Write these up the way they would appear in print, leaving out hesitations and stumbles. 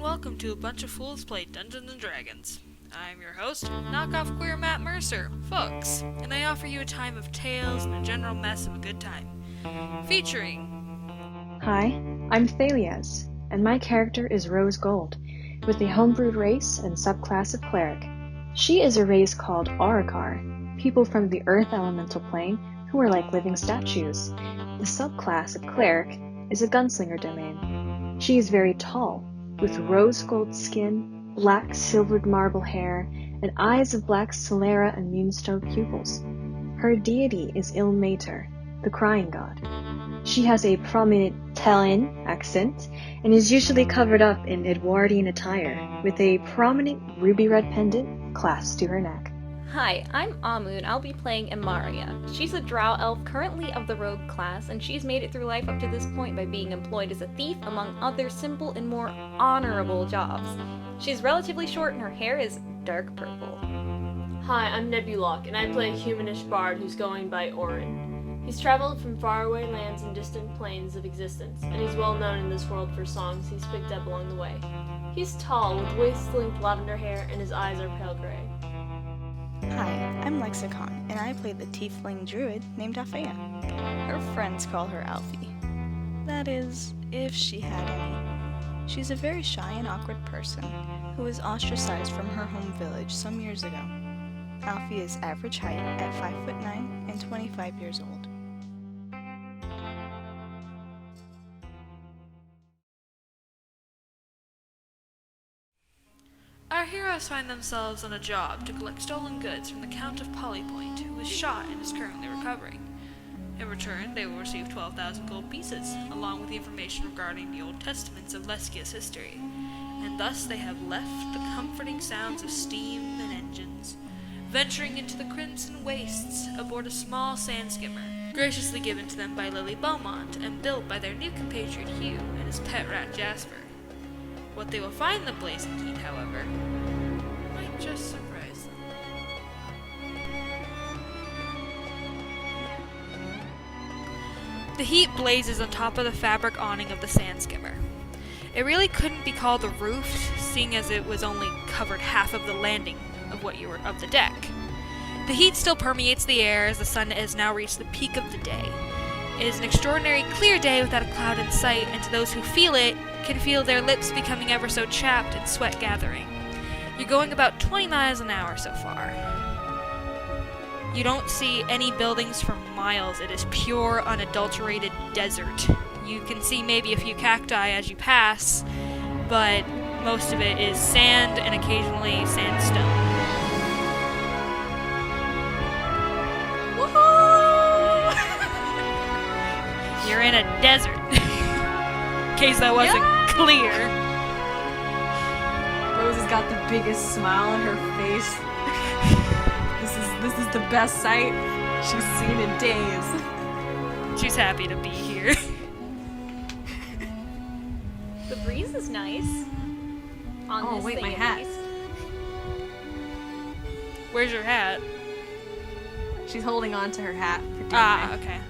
welcome to A Bunch of Fools Play Dungeons & Dragons. I'm your host, knockoff queer Matt Mercer, Fawkes, and I offer you a time of tales and a general mess of a good time. Featuring... Hi, I'm Thalias, and my character is Rose Gold, with a homebrewed race and subclass of Cleric. She is a race called Aurukar, people from the Earth Elemental Plane who are like living statues. The subclass of Cleric is a gunslinger domain. She is very tall, with rose gold skin, black silvered marble hair, and eyes of black sclera and moonstone pupils. Her deity is Ilmater, the crying god. She has a prominent Talon accent and is usually covered up in Edwardian attire, with a prominent ruby red pendant clasped to her neck. Hi, I'm Amu, and I'll be playing Emaria. She's a drow elf currently of the rogue class, and she's made it through life up to this point by being employed as a thief, among other simple and more honorable jobs. She's relatively short and her hair is dark purple. Hi, I'm Nebulok, and I play a humanish bard who's going by Orin. He's traveled from faraway lands and distant planes of existence, and he's well known in this world for songs he's picked up along the way. He's tall, with waist-length lavender hair, and his eyes are pale gray. Hi, I'm Lexicon, and I play the tiefling druid named Althea. Her friends call her Alfie. That is, if she had any. She's a very shy and awkward person who was ostracized from her home village some years ago. Alfie is average height at 5'9" and 25 years old. Our heroes find themselves on a job to collect stolen goods from the Count of Polypoint, who was shot and is currently recovering. In return, they will receive 12,000 gold pieces, along with the information regarding the Old Testaments of Leskia's history, and thus they have left the comforting sounds of steam and engines, venturing into the crimson wastes aboard a small sand skimmer, graciously given to them by Lily Beaumont and built by their new compatriot Hugh and his pet rat Jasper. What they will find in the blazing heat, however, might just surprise them. The heat blazes on top of the fabric awning of the sand skimmer. It really couldn't be called a roof, seeing as it was only covered half of the landing of the deck. The heat still permeates the air as the sun has now reached the peak of the day. It is an extraordinary clear day without a cloud in sight, and to those who feel it, can feel their lips becoming ever so chapped and sweat gathering. You're going about 20 miles an hour so far. You don't see any buildings for miles. It is pure, unadulterated desert. You can see maybe a few cacti as you pass, but most of it is sand and occasionally sandstone. You're in a desert. In case that wasn't clear. Rose has got the biggest smile on her face. This is the best sight she's seen in days. She's happy to be here. The breeze is nice. On this wait, thing my at hat. least. Where's your hat? She's holding on to her hat for dear Ah, life. okay.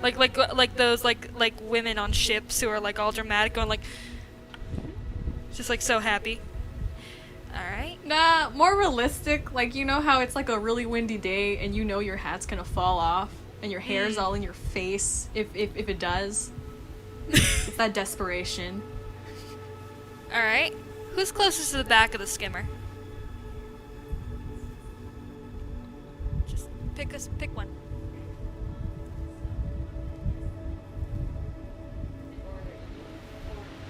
Like those like women on ships who are like all dramatic, going like, just like so happy. All right. Nah, more realistic. Like, you know how it's like a really windy day and you know your hat's gonna fall off and your hair's all in your face if it does. It's that desperation. All right. Who's closest to the back of the skimmer? Just pick one.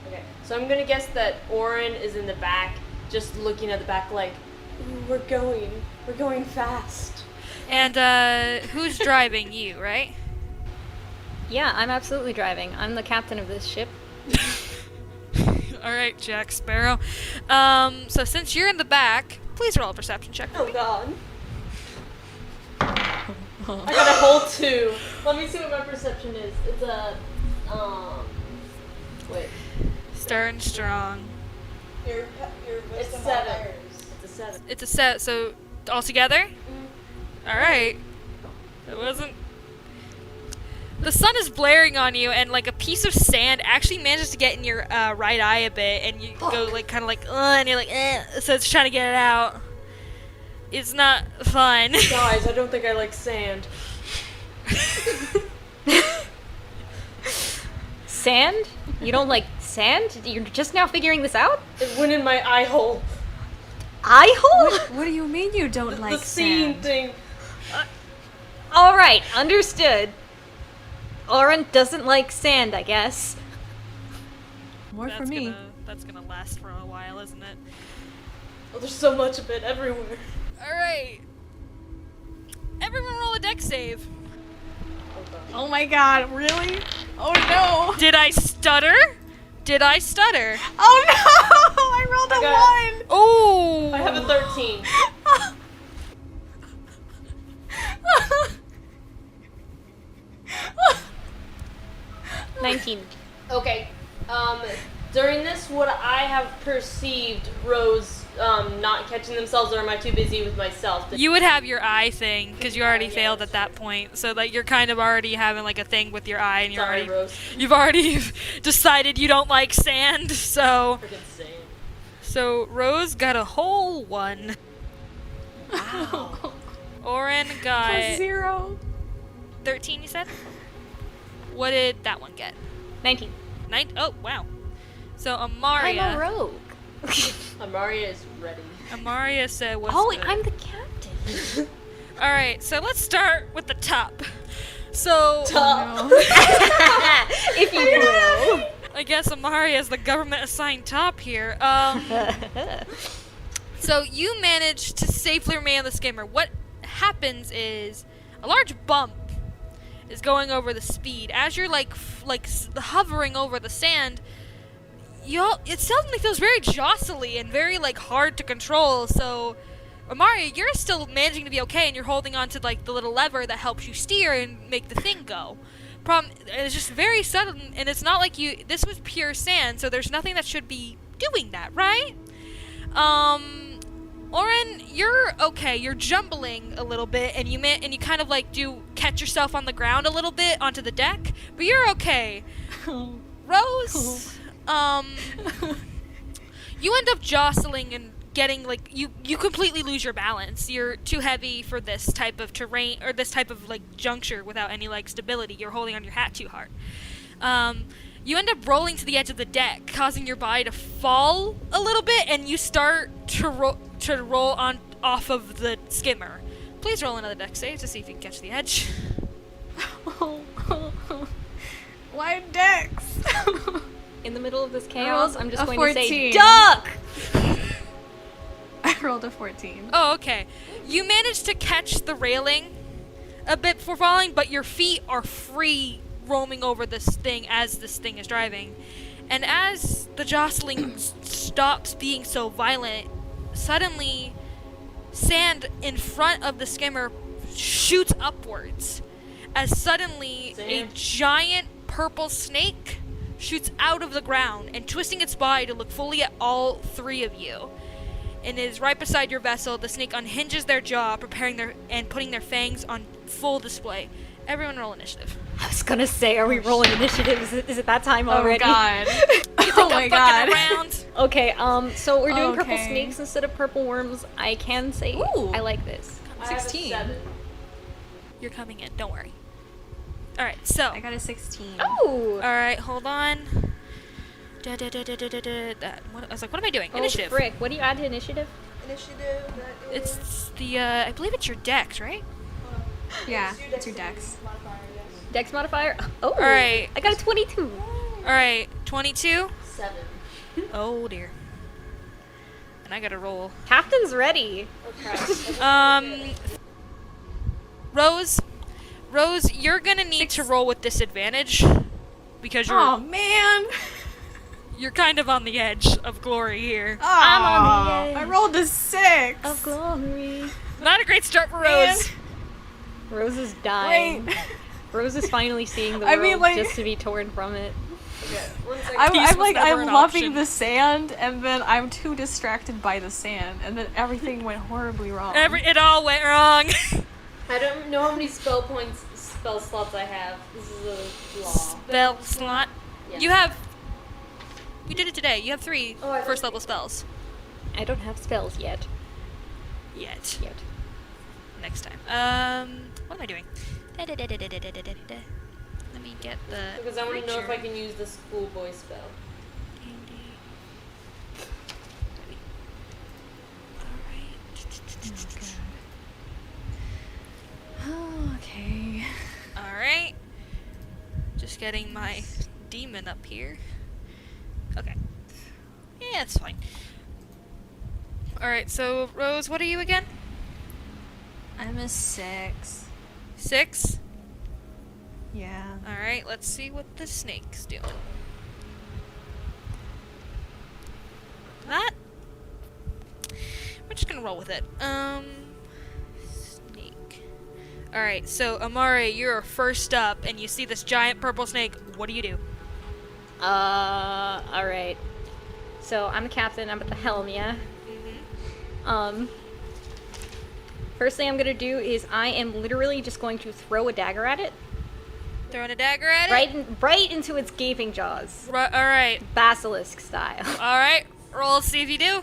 Okay, so I'm gonna guess that Orin is in the back, just looking at the back like, ooh, we're going fast. And who's driving you, right? Yeah, I'm absolutely driving. I'm the captain of this ship. All right, Jack Sparrow. So since you're in the back, please roll a perception check for Oh me. god. I got a whole 2. Let me see what my perception is. It's a, wait. Stern strong. It's 7. It's a 7. It's a set. So all together. All right. It wasn't. The sun is blaring on you, and like a piece of sand actually manages to get in your right eye a bit, and you go like kind of like, and you're like, so it's trying to get it out. It's not fun. Guys, I don't think I like sand. Sand? You don't like sand? You're just now figuring this out? It went in my eye hole. Eye hole? What do you mean you don't like The scene sand? thing. Alright, understood. Oren doesn't like sand, I guess. More for me. That's gonna last for a while, isn't it? Oh, there's so much of it everywhere. Alright. Everyone roll a dex save. Oh my god, really? Oh no! Did I stutter? Did I stutter? Oh no! I rolled a Okay. 1! Oh! I have a 13. – 19. Okay. During this, would I have perceived Rose not catching themselves, or am I too busy with myself? You would have your eye thing, because you already Yeah, failed at that point. So like you're kind of already having like a thing with your eye, and Sorry, Rose. you've already decided you don't like sand. So Freaking sand. so Rose got a whole 1. Wow. Oren got 0. 13. You said. What did that one get? 19. 9. Oh wow. So Amaria. I'm a rogue. Amaria is ready. Amaria said what's Oh, good. I'm the captain. Alright, so let's start with the top. So Top. If you will. I guess Amaria is the government assigned top here. So you manage to safely remain on the skimmer. What happens is a large bump is going over the speed. As you're hovering over the sand, it suddenly feels very jostly and very like hard to control. So Amaria, you're still managing to be okay, and you're holding on to like the little lever that helps you steer and make the thing go. It's just very sudden, and it's not like this was pure sand, so there's nothing that should be doing that, right? Oren, you're okay. You're jumbling a little bit, and you kind of like do catch yourself on the ground a little bit onto the deck, but you're okay. Rose, you end up jostling and getting like you completely lose your balance. You're too heavy for this type of terrain or this type of like juncture without any like stability. You're holding on your hat too hard. You end up rolling to the edge of the deck, causing your body to fall a little bit, and you start to roll on off of the skimmer. Please roll another deck save to see if you can catch the edge. Why Dex? In the middle of this chaos, I'm just a going to say, 14. duck! I rolled a 14. Oh, okay. You managed to catch the railing a bit before falling, but your feet are free roaming over this thing as this thing is driving. And as the jostling stops being so violent, suddenly sand in front of the skimmer shoots upwards. As suddenly a giant purple snake shoots out of the ground and twisting its body to look fully at all three of you. And is right beside your vessel. The snake unhinges their jaw, putting their fangs on full display. Everyone roll initiative. I was gonna say, are we rolling initiative? Is it that time already? Oh god. You think Oh my I'm god. fucking around? Okay, so we're doing purple Okay. snakes instead of purple worms. I can say Ooh. I like this. I have a 16. 7. You're coming in. Don't worry. All right. So. I got a 16. Oh! All right. Hold on. I was like, what am I doing? Oh, Initiative. frick. What do you add to initiative? Initiative, that is... It's the. I believe it's your dex, right? Yeah, it's your Dex. Dex modifier? Oh! Alright. I got a 22. All right. 22. 7. Oh dear. And I gotta roll. Captain's ready. Okay. Rose, you're gonna need to roll with disadvantage because Oh man. you're kind of on the edge of glory here. I'm on the edge. I rolled a 6. Of glory. Not a great start for Man. Rose. Rose is dying. Wait. Rose is finally seeing the I world mean, like- just to be torn from it. Okay, 1 second. I'm Peace was like, never I'm an loving option. the sand, and then I'm too distracted by the sand, and then everything went horribly wrong. It all went wrong. I don't know how many spell points spell slots I have. This is a flaw. Spell slot. Yeah. You have. We did it today. You have 3 Oh, I first thought- level spells. I don't have spells yet. Yet. Yet. Next time. What am I doing? Let me get the. Because I want to know if I creature. can use the schoolboy spell. Okay. Alright. Just getting my demon up here. Okay. Yeah, it's fine. Alright, so Rose, what are you again? I'm a 6. 6? Yeah. Alright, let's see what the snake's doing. That? We're just gonna roll with it. Snake. Alright, so Amare, you're first up, and you see this giant purple snake. What do you do? Alright. So, I'm the captain, I'm at the helm, yeah? First thing I'm gonna do is I am literally just going to throw a dagger at it. Throwing a dagger at it? Right into its gaping jaws. Alright. Basilisk style. Alright. Roll, see if you do.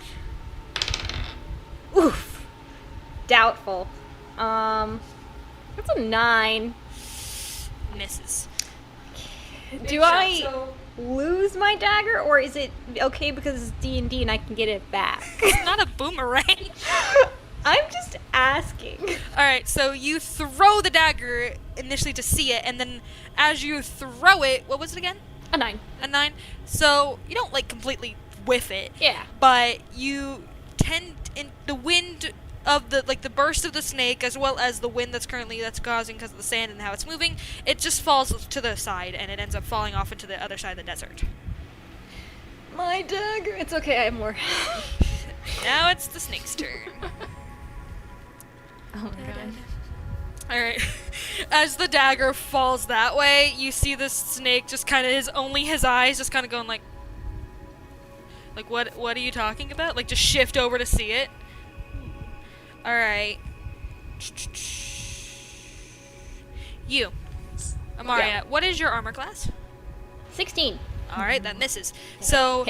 Oof. Doubtful. That's a 9. Misses. Do I lose my dagger, or is it okay because it's D&D and I can get it back? It's not a boomerang. I'm just asking. Alright, so you throw the dagger initially to see it, and then as you throw it, what was it again? A 9. A 9? So you don't like completely whiff it, Yeah. but you tend in the wind of the burst of the snake, as well as the wind that's causing because of the sand and how it's moving, it just falls to the side and it ends up falling off into the other side of the desert. My dagger. It's okay, I have more. Now it's the snake's turn. Oh my god. Alright. As the dagger falls that way, you see this snake just kind of his eyes just kind of going like what are you talking about? Like just shift over to see it. Alright. You. Amaria, Yeah. what is your armor class? 16. Alright, that misses. So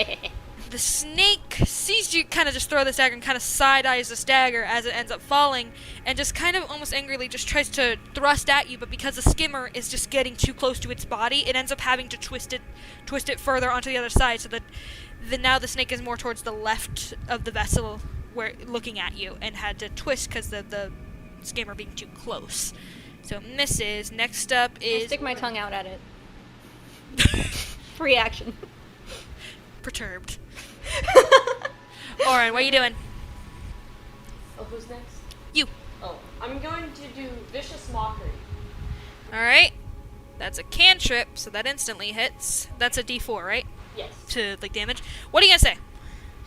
the snake sees you kind of just throw this dagger and kind of side-eyes this dagger as it ends up falling, and just kind of almost angrily just tries to thrust at you, but because the skimmer is just getting too close to its body, it ends up having to twist it further onto the other side, so that now the snake is more towards the left of the vessel, where looking at you, and had to twist because of the skimmer being too close. So it misses. Next up I is stick my tongue out at it. Free action. perturbed. Oren, what are you doing? Oh, who's next? You. Oh, I'm going to do Vicious Mockery. Alright. That's a cantrip, so that instantly hits. That's a d4, right? Yes. To, damage. What are you gonna say?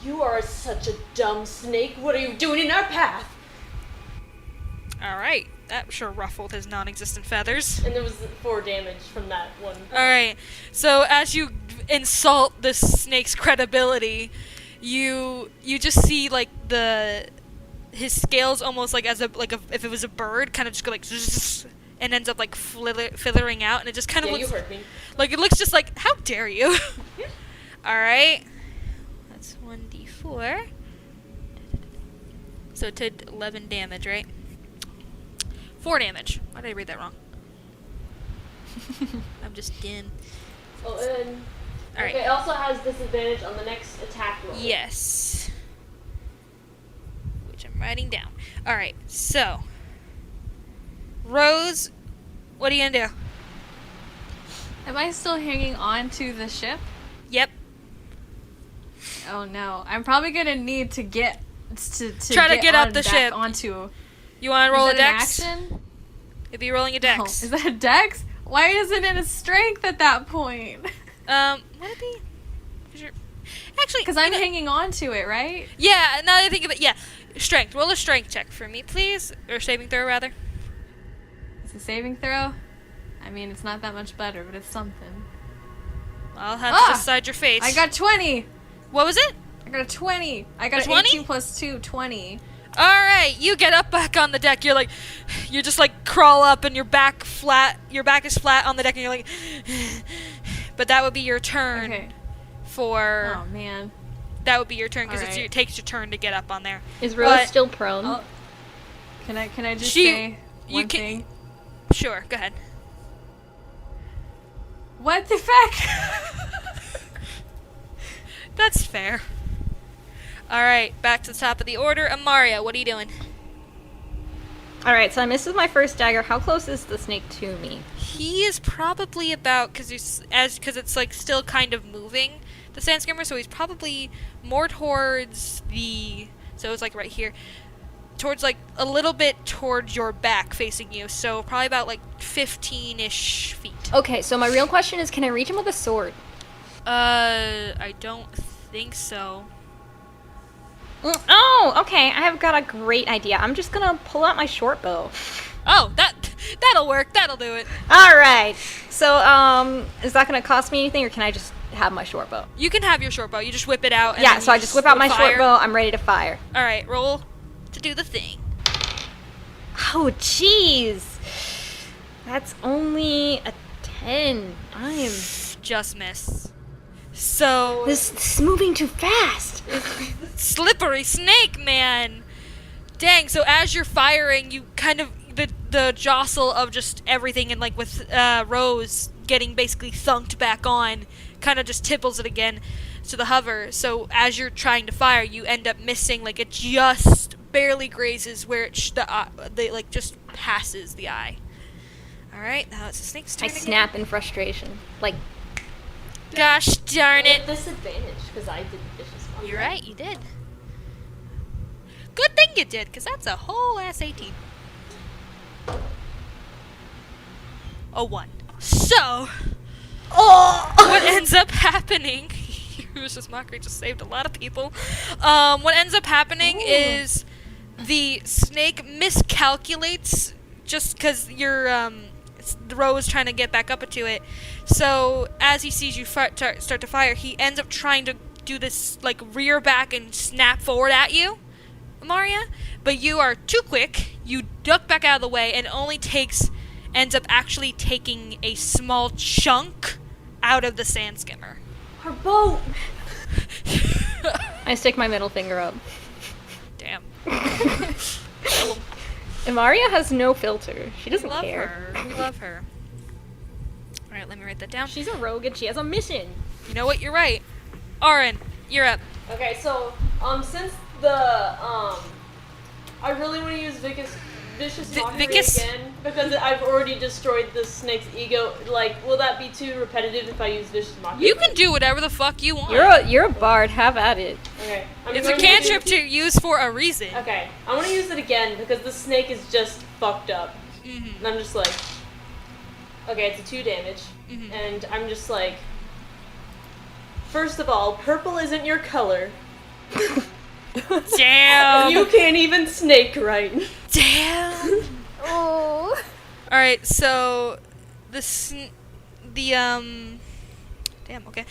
You are such a dumb snake. What are you doing in our path? Alright. That sure ruffled his non-existent feathers. And there was 4 damage from that one. Alright. So as you insult this snake's credibility, you just see, his scales almost like if it was a bird, kind of just go like zzz, and ends up feathering out, and it just kind of Yeah, looks you heard me. it looks just like, how dare you? Alright. That's 1d4. So it did 11 damage, right? 4 damage. Why did I read that wrong? I'm just dim. Oh, and Alright. okay, it also has disadvantage on the next attack roll. Yes. Which I'm writing down. Alright, so. Rose, what are you gonna do? Am I still hanging on to the ship? Yep. Oh no. I'm probably gonna need to get to Try to get up on the back ship. onto. You wanna roll Is a that an dex? action? You'll be rolling a Oh, dex. is that a dex? Why isn't it a strength at that point? Would it be? Actually, Because I'm hanging on to it, right? Yeah, now that I think of it, yeah. Strength. Roll a strength check for me, please. Or saving throw, rather. It's a saving throw. I mean, it's not that much better, but it's something. I'll have Ah! to decide your fate. I got 20. What was it? I got a 20. I got A an 20? 18 plus 2, 20. Alright, you get up back on the deck. You're just like crawl up and your back is flat on the deck and you're like, but that would be your turn Okay. for, Oh man. that would be your turn because Alright. it takes your turn to get up on there. Is Rose But- still prone? Oh. Can I just She- say you one can- thing? Sure, go ahead. What the fuck? That's fair. Alright, back to the top of the order. Amaria, what are you doing? Alright, so I missed with my first dagger. How close is the snake to me? He is probably about, because it's like still kind of moving, the sand skimmer, so he's probably more towards so it's like right here, towards like a little bit towards your back facing you, so probably about like 15-ish feet. Okay, so my real question is, can I reach him with a sword? I don't think so. Oh, okay, I have got a great idea. I'm just gonna pull out my short bow. Oh, that'll work, that'll do it. Alright, so, is that gonna cost me anything, or can I just have my short bow? You can have your short bow, you just whip it out. And Yeah, then so you I just whip out my fire. short bow, I'm ready to fire. Alright, roll to do the thing. Oh, jeez! That's only a 10. I am... Just miss. So... This is moving too fast! Slippery snake, man! Dang, so as you're firing, you kind of, the jostle of just everything, and like with Rose getting basically thunked back on, kind of just tipples it again to the hover. So as you're trying to fire, you end up missing, like it just barely grazes where it like just passes the eye. Alright, now it's the snake's turn I again. snap in frustration. Like, Gosh darn it. Disadvantage because I did vicious one. You're right, you did. Good thing you did, because that's a whole ass 18. A 1. So, what ends up happening... Vicious Mockery just saved a lot of people. What ends up happening is the snake miscalculates just because the row is trying to get back up to it. So as he sees you start to fire, he ends up trying to do this like rear back and snap forward at you, Maria. But you are too quick. You duck back out of the way and ends up actually taking a small chunk out of the sand skimmer. Our boat! I stick my middle finger up. Damn. Imaria has no filter. She doesn't Love care. her. We love her. Alright, let me write that down. She's a rogue and she has a mission. You know what? You're right. Auron, you're up. Okay, so, since I really want to use Vicious Mockery Vicus? again, because I've already destroyed the snake's ego, like, will that be too repetitive if I use Vicious Mockery? You can do whatever the fuck you want. You're a bard. Have at it. Okay. I'm It's a going to cantrip do- to use for a reason. Okay, I want to use it again because the snake is just fucked up. Mhm. And I'm just like, okay, it's a 2 damage. Mhm. And I'm just like, first of all, purple isn't your color. Damn. You can't even snake right. Damn. Oh. All right, so damn. Okay.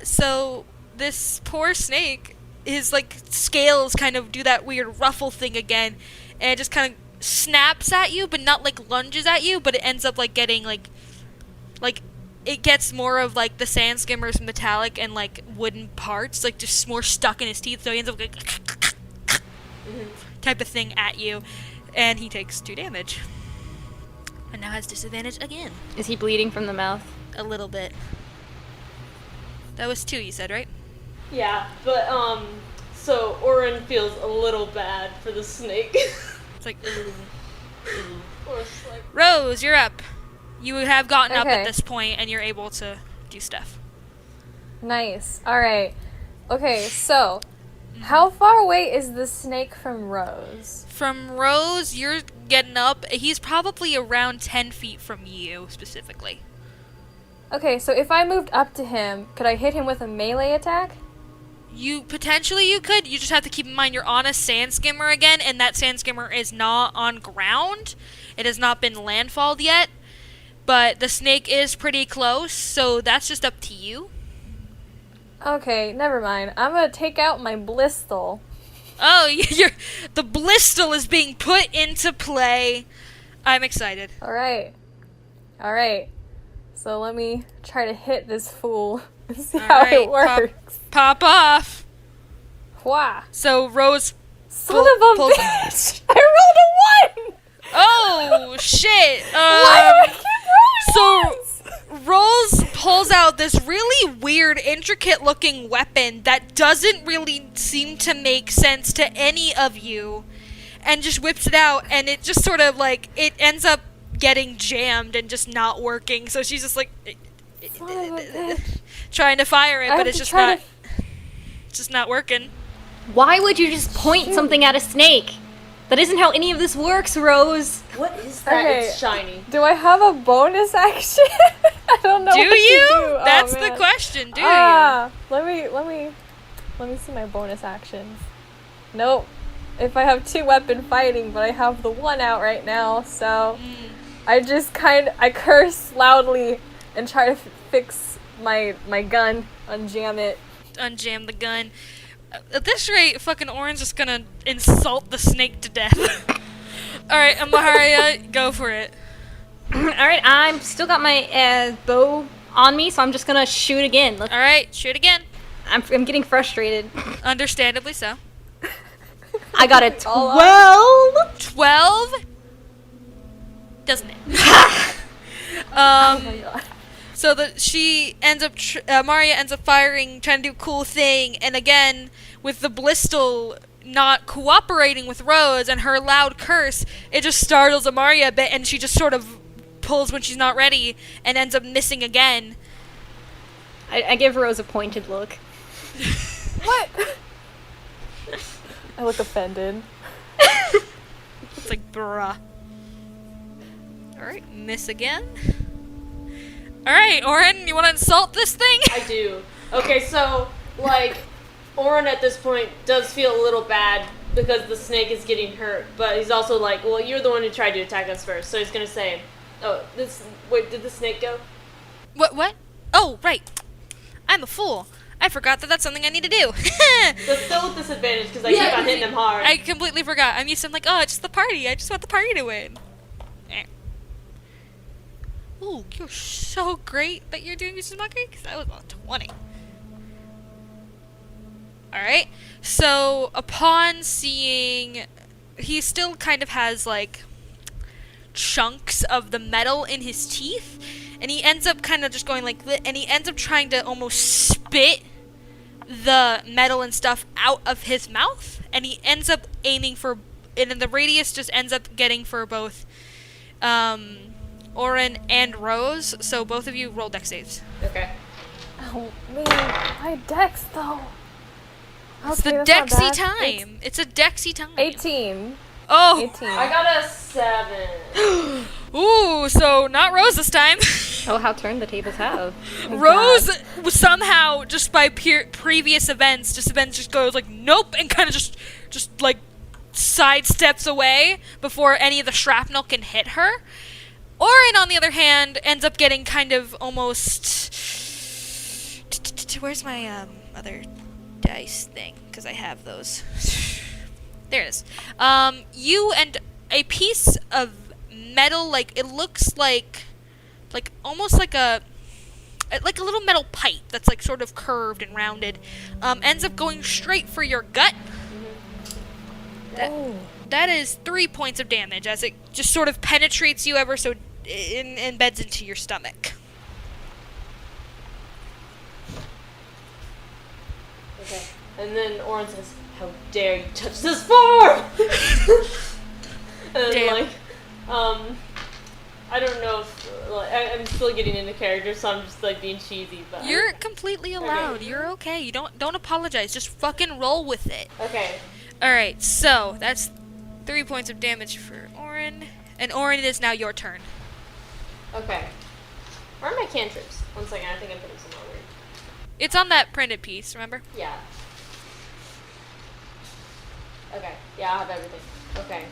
So this poor snake, his like scales kind of do that weird ruffle thing again, and it just kind of snaps at you, but not like lunges at you, but it ends up like getting like it gets more of like the sand skimmer's metallic and like wooden parts, like just more stuck in his teeth, so he ends up like type of thing at you, and he takes 2 damage. And now has disadvantage again. Is he bleeding from the mouth? A little bit. That was 2, you said, right? Yeah, but, so Orin feels a little bad for the snake. It's like, ooh. Or it's like, Rose, you're up. You have gotten up Okay. at this point, and you're able to do stuff. Nice. Alright. Okay, so how far away is the snake from Rose? From Rose, you're getting up. He's probably around 10 feet from you, specifically. Okay, so if I moved up to him, could I hit him with a melee attack? You could. You just have to keep in mind you're on a sand skimmer again, and that sand skimmer is not on ground. It has not been landfalled yet. But the snake is pretty close, so that's just up to you. Okay, never mind. I'm gonna take out my Blistle. Oh, the Blistle is being put into play. I'm excited. Alright. So let me try to hit this fool and see All how right, it works. Pop off. Wah. So Rose Son of a pulls- bitch! I rolled a 1! Oh shit! Why do I keep rolling ones? Rose pulls out this really weird, intricate-looking weapon that doesn't really seem to make sense to any of you, and just whips it out, and it just sort of like it ends up getting jammed and just not working. So she's just like Son of a bitch. trying to fire it, I but have it's to just try not. It's just not working. Why would you just point something at a snake? That isn't how any of this works, Rose. What is that? Okay. It's shiny. Do I have a bonus action? I don't know Do what to you? do. Oh, That's the man. question. Do Let me see my bonus actions. Nope. If I have 2 weapon fighting, but I have the 1 out right now, so I curse loudly and try to fix my gun, unjam it. you? Unjam the gun. At this rate, fucking Oren's just gonna insult the snake to death. Alright, Amaria, go for it. Alright, I'm still got my bow on me, so I'm just gonna shoot again. Alright, shoot again. I'm getting frustrated. Understandably so. I got a All 12! 12? Doesn't it? Oh my god. So that she ends up, Maria ends up firing, trying to do a cool thing, and again, with the Blistle not cooperating with Rose and her loud curse, it just startles Amaria a bit, and she just sort of pulls when she's not ready, and ends up missing again. I give Rose a pointed look. What? I look offended. It's like, bruh. Alright, miss again. Alright, Oren, you want to insult this thing? I do. Okay, so, like, Oren at this point does feel a little bad because the snake is getting hurt, but he's also like, well, you're the one who tried to attack us first, so he's gonna say, wait, did the snake go? What? Oh, right. I'm a fool. I forgot that that's something I need to do. But still with disadvantage because I keep on hitting him hard. I completely forgot. I'm used to like, oh, it's just the party. I just want the party to win. Eh. Ooh, you're so great that you're doing this mockery because that was on 20. Alright, so upon seeing, he still kind of has like chunks of the metal in his teeth, and he ends up kind of just going like, and he ends up trying to almost spit the metal and stuff out of his mouth, and he ends up aiming for, and then the radius just ends up getting for both Oren and Rose, so both of you roll dex saves. Okay. Oh man, my dex though. It's the Okay, that's not Dexy bad. time. It's a Dexy time. 18. Oh! 18. I got a 7. Ooh, so not Rose this time. Oh, how turned the tables have. Rose was somehow, just by previous events, just goes like, nope, and kind of just like sidesteps away before any of the shrapnel can hit her. Oren, on the other hand, ends up getting kind of almost... Where's my other dice thing? Because I have those. There it is. You and a piece of metal, like, it looks like almost like a little metal pipe that's like sort of curved and rounded, ends up going straight for your gut. That is 3 points of damage as it just sort of penetrates you ever so embeds into your stomach. Okay. And then Oren says, how dare you touch this form! And Damn. like, I don't know if, like, I'm still getting into character, so I'm just like being cheesy, but... You're completely allowed. Okay. You're okay. You don't apologize. Just fucking roll with it. Okay. Alright, so that's 3 points of damage for Oren. And Oren, it is now your turn. Okay. Where are my cantrips? One second, I think I'm putting some on weird. It's on that printed piece, remember? Yeah. Okay. Yeah, I'll have everything. Okay.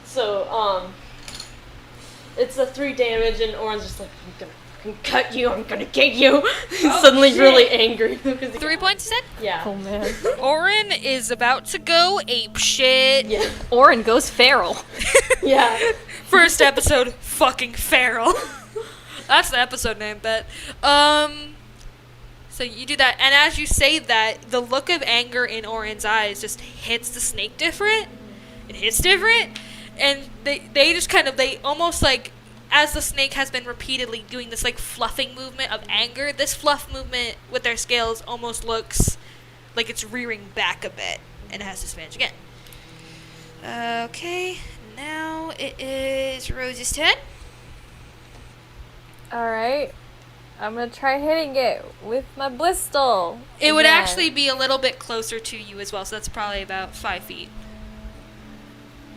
So, it's a 3 damage, and Oren's just like, I'm gonna gonna cut you, I'm gonna get you. He's suddenly really angry. 3 points, you said? Yeah. Oh man. Orin is about to go ape shit. Yeah. Orin goes feral. Yeah. First episode, fucking feral. That's the episode name, bet. So you do that, and as you say that, the look of anger in Orin's eyes just hits the snake different. It hits different, and they just kind of, they almost like, as the snake has been repeatedly doing this like fluffing movement of anger, this fluff movement with their scales almost looks like it's rearing back a bit, and it has disadvantage again. Okay, now it is Rose's turn. Alright. I'm gonna try hitting it with my Blistle. It would again. actually be a little bit closer to you as well, so that's probably about 5 feet.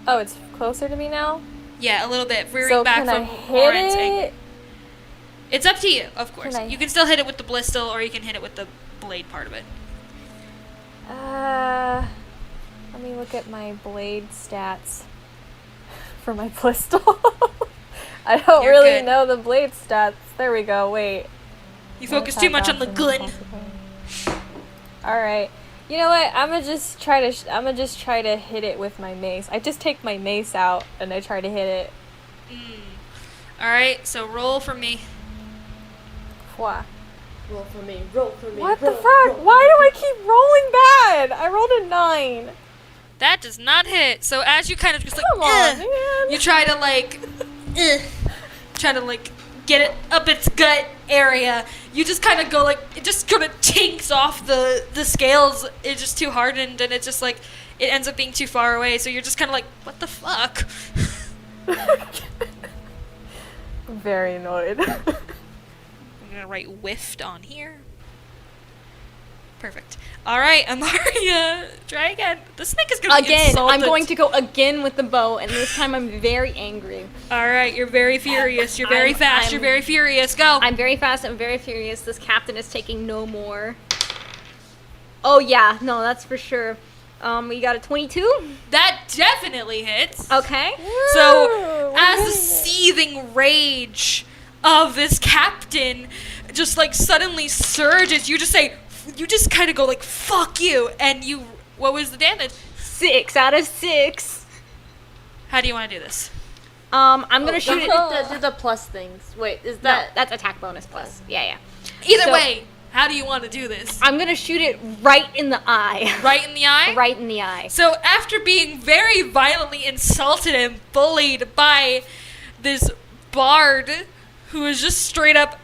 Oh, it's closer to me now? Yeah, a little bit. Rearing So back can I from hit Orin's it? anger. It's up to you, of course. Can I- You can still hit it with the Blistle, or you can hit it with the blade part of it. Let me look at my blade stats for my Blistle. I don't You're really good. know the blade stats. There we go, wait. You focus too much on the gun. Alright. You know what? I'm gonna just try to hit it with my mace. I just take my mace out and I try to hit it. Alright, so roll for me. Wha- Roll for me, roll for me. What the roll, fuck? roll. Why do I keep rolling bad? I rolled a 9. That does not hit. So as you kind of just like, Come on, man. you try to like, try to like get it up its gut area. You just kind of go like, it just kind of tinks off the scales. It's just too hardened, and it's just like, it ends up being too far away. So you're just kind of like, what the fuck? Very annoyed. I'm gonna write whiffed on here. Perfect. All right, Amaria, try again. The snake is gonna be Again, insulted. I'm going to go again with the bow, and this time I'm very angry. All right, you're very furious. You're very fast. You're I'm- very furious. Go. I'm very fast, I'm very furious. This captain is taking no more. Oh yeah, no, that's for sure. We got a 22. That definitely hits. Okay. So, Woo, as we're the hitting it. seething rage of this captain just like suddenly surges, you just kind of go like, fuck you, and you, what was the damage? 6 out of 6. How do you want to do this? I'm gonna shoot it. Do the plus things. Wait, is No, that... that's attack bonus plus. Yeah. Either So- way, how do you want to do this? I'm gonna shoot it right in the eye. Right in the eye? Right in the eye. So after being very violently insulted and bullied by this bard who is just straight up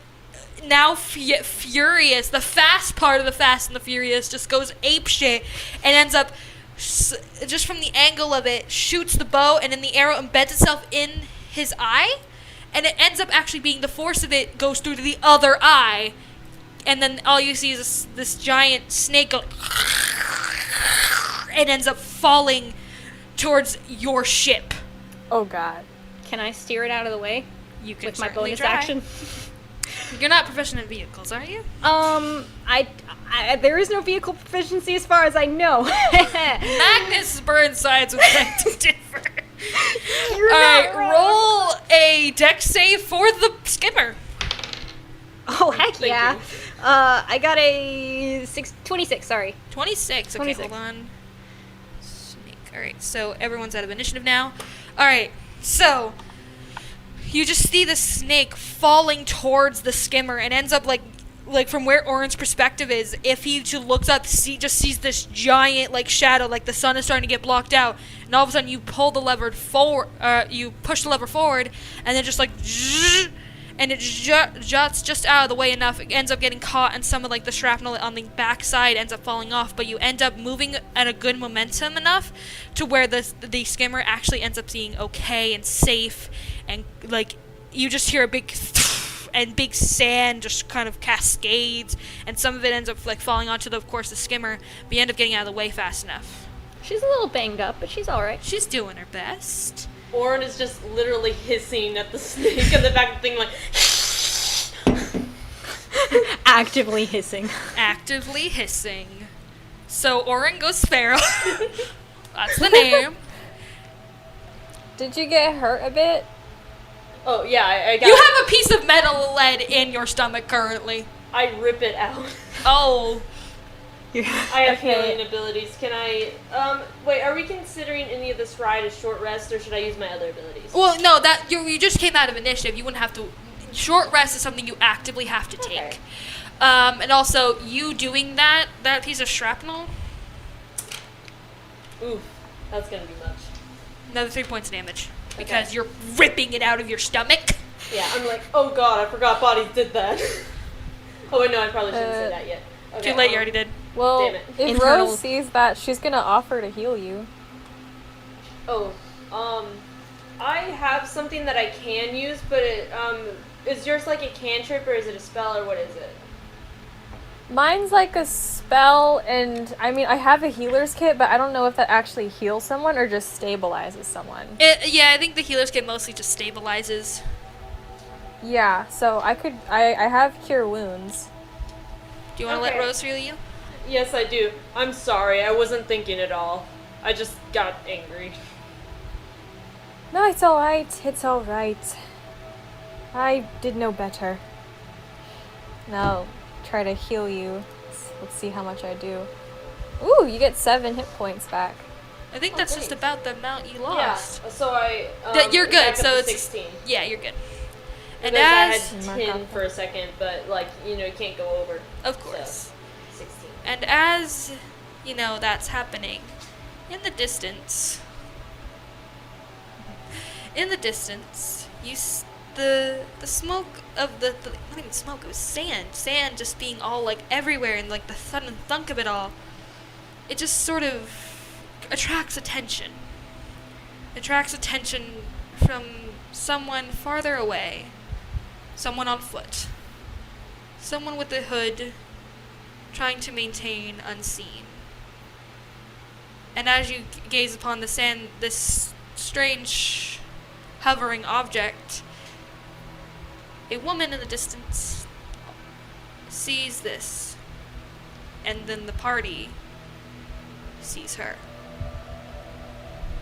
now furious, the fast part of the Fast and the Furious just goes apeshit and ends up just from the angle of it shoots the bow, and then the arrow embeds itself in his eye, and it ends up actually being the force of it goes through to the other eye, and then all you see is this giant snake go and ends up falling towards your ship. Oh god. Can I steer it out of the way You can with my certainly bonus try. action? You're not proficient in vehicles, are you? I there is no vehicle proficiency as far as I know. Magnus Burnsides would like to differ. You're Alright, not wrong. roll a dex save for the skimmer. Oh heck Thank yeah! you. I got a 26. Sorry. 26. Okay, 26. hold on. Snake. Alright, so everyone's out of initiative now. Alright, so you just see the snake falling towards the skimmer and ends up like from where Orin's perspective is, if he just looks up, just sees this giant like shadow, like the sun is starting to get blocked out, and all of a sudden you pull the lever forward, you push the lever forward, and then just like zzz, and it juts just out of the way enough. It ends up getting caught, and some of like the shrapnel on the back side ends up falling off, but you end up moving at a good momentum enough to where the skimmer actually ends up being okay and safe, and like you just hear a big and big sand just kind of cascades, and some of it ends up like falling onto the skimmer, but you end up getting out of the way fast enough. She's a little banged up, but she's all right. She's doing her best. Orin is just literally hissing at the snake in the back of the thing like... Actively hissing. Actively hissing. So Orin goes feral. That's the name. Did you get hurt a bit? Oh, yeah, I got You have a piece of metal lead in your stomach currently. I rip it out. Oh. I have healing abilities. Can I, wait, are we considering any of this ride a short rest, or should I use my other abilities? Well, no, that you just came out of initiative. You wouldn't have to. Short rest is something you actively have to take. Okay. And also, you doing that piece of shrapnel, Oof, that's gonna be much. another 3 points of damage. Because you're ripping it out of your stomach. Yeah, I'm like, oh god, I forgot bodies did that. Oh, wait, no, I probably shouldn't say that yet. Okay, Too late, you already did. Well, Damn it. if Internal- Rose sees that, she's gonna offer to heal you. Oh, I have something that I can use, but it, is yours like a cantrip, or is it a spell, or what is it? Mine's like a spell, and I mean, I have a healer's kit, but I don't know if that actually heals someone or just stabilizes someone. Yeah, I think the healer's kit mostly just stabilizes. Yeah, so I have cure wounds. Do you want to let Okay. Rose heal you? Yes, I do. I'm sorry, I wasn't thinking at all. I just got angry. No, it's alright, it's alright. I did know better. Now, try to heal you. Let's see how much I do. Ooh, you get 7 hit points back. I think that's just great. about the amount you lost. Yeah, so I, You're good, back up so to it's 16. Yeah, you're good. And Because I as had 10 for a second, but, like, you know, you can't go over. of course, So, 16. and as that's happening, in the distance, the smoke of the not even smoke, it was sand just being all like everywhere, and like the thud and thunk of it all, it just sort of attracts attention from someone farther away, someone on foot, someone with a hood trying to maintain unseen. And as you gaze upon the sand, this strange hovering object, a woman in the distance sees this, and then the party sees her.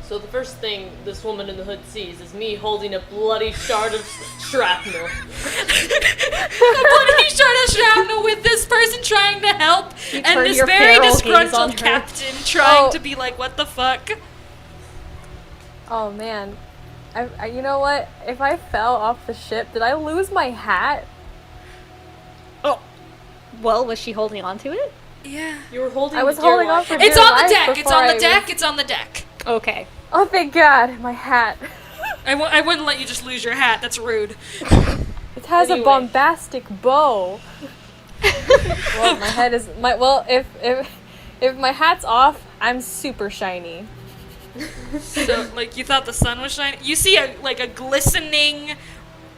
So the first thing this woman in the hood sees is me holding a bloody shard of shrapnel. A bloody shard of shrapnel with this person trying to help, and turn this your very feral gaze on disgruntled her. captain trying Oh. to be like, what the fuck? Oh man. I you know what? If I fell off the ship, did I lose my hat? Well, was she holding on to it? Yeah. You were holding I was dear holding on life. for It's dear on the life deck, it's before on I the was- deck, it's on the deck. Okay. Oh, thank God, my hat. I wouldn't let you just lose your hat, that's rude. It has Anyway. a bombastic bow. Well, my head is if my hat's off, I'm super shiny. So, like, you thought the sun was shining? You see a glistening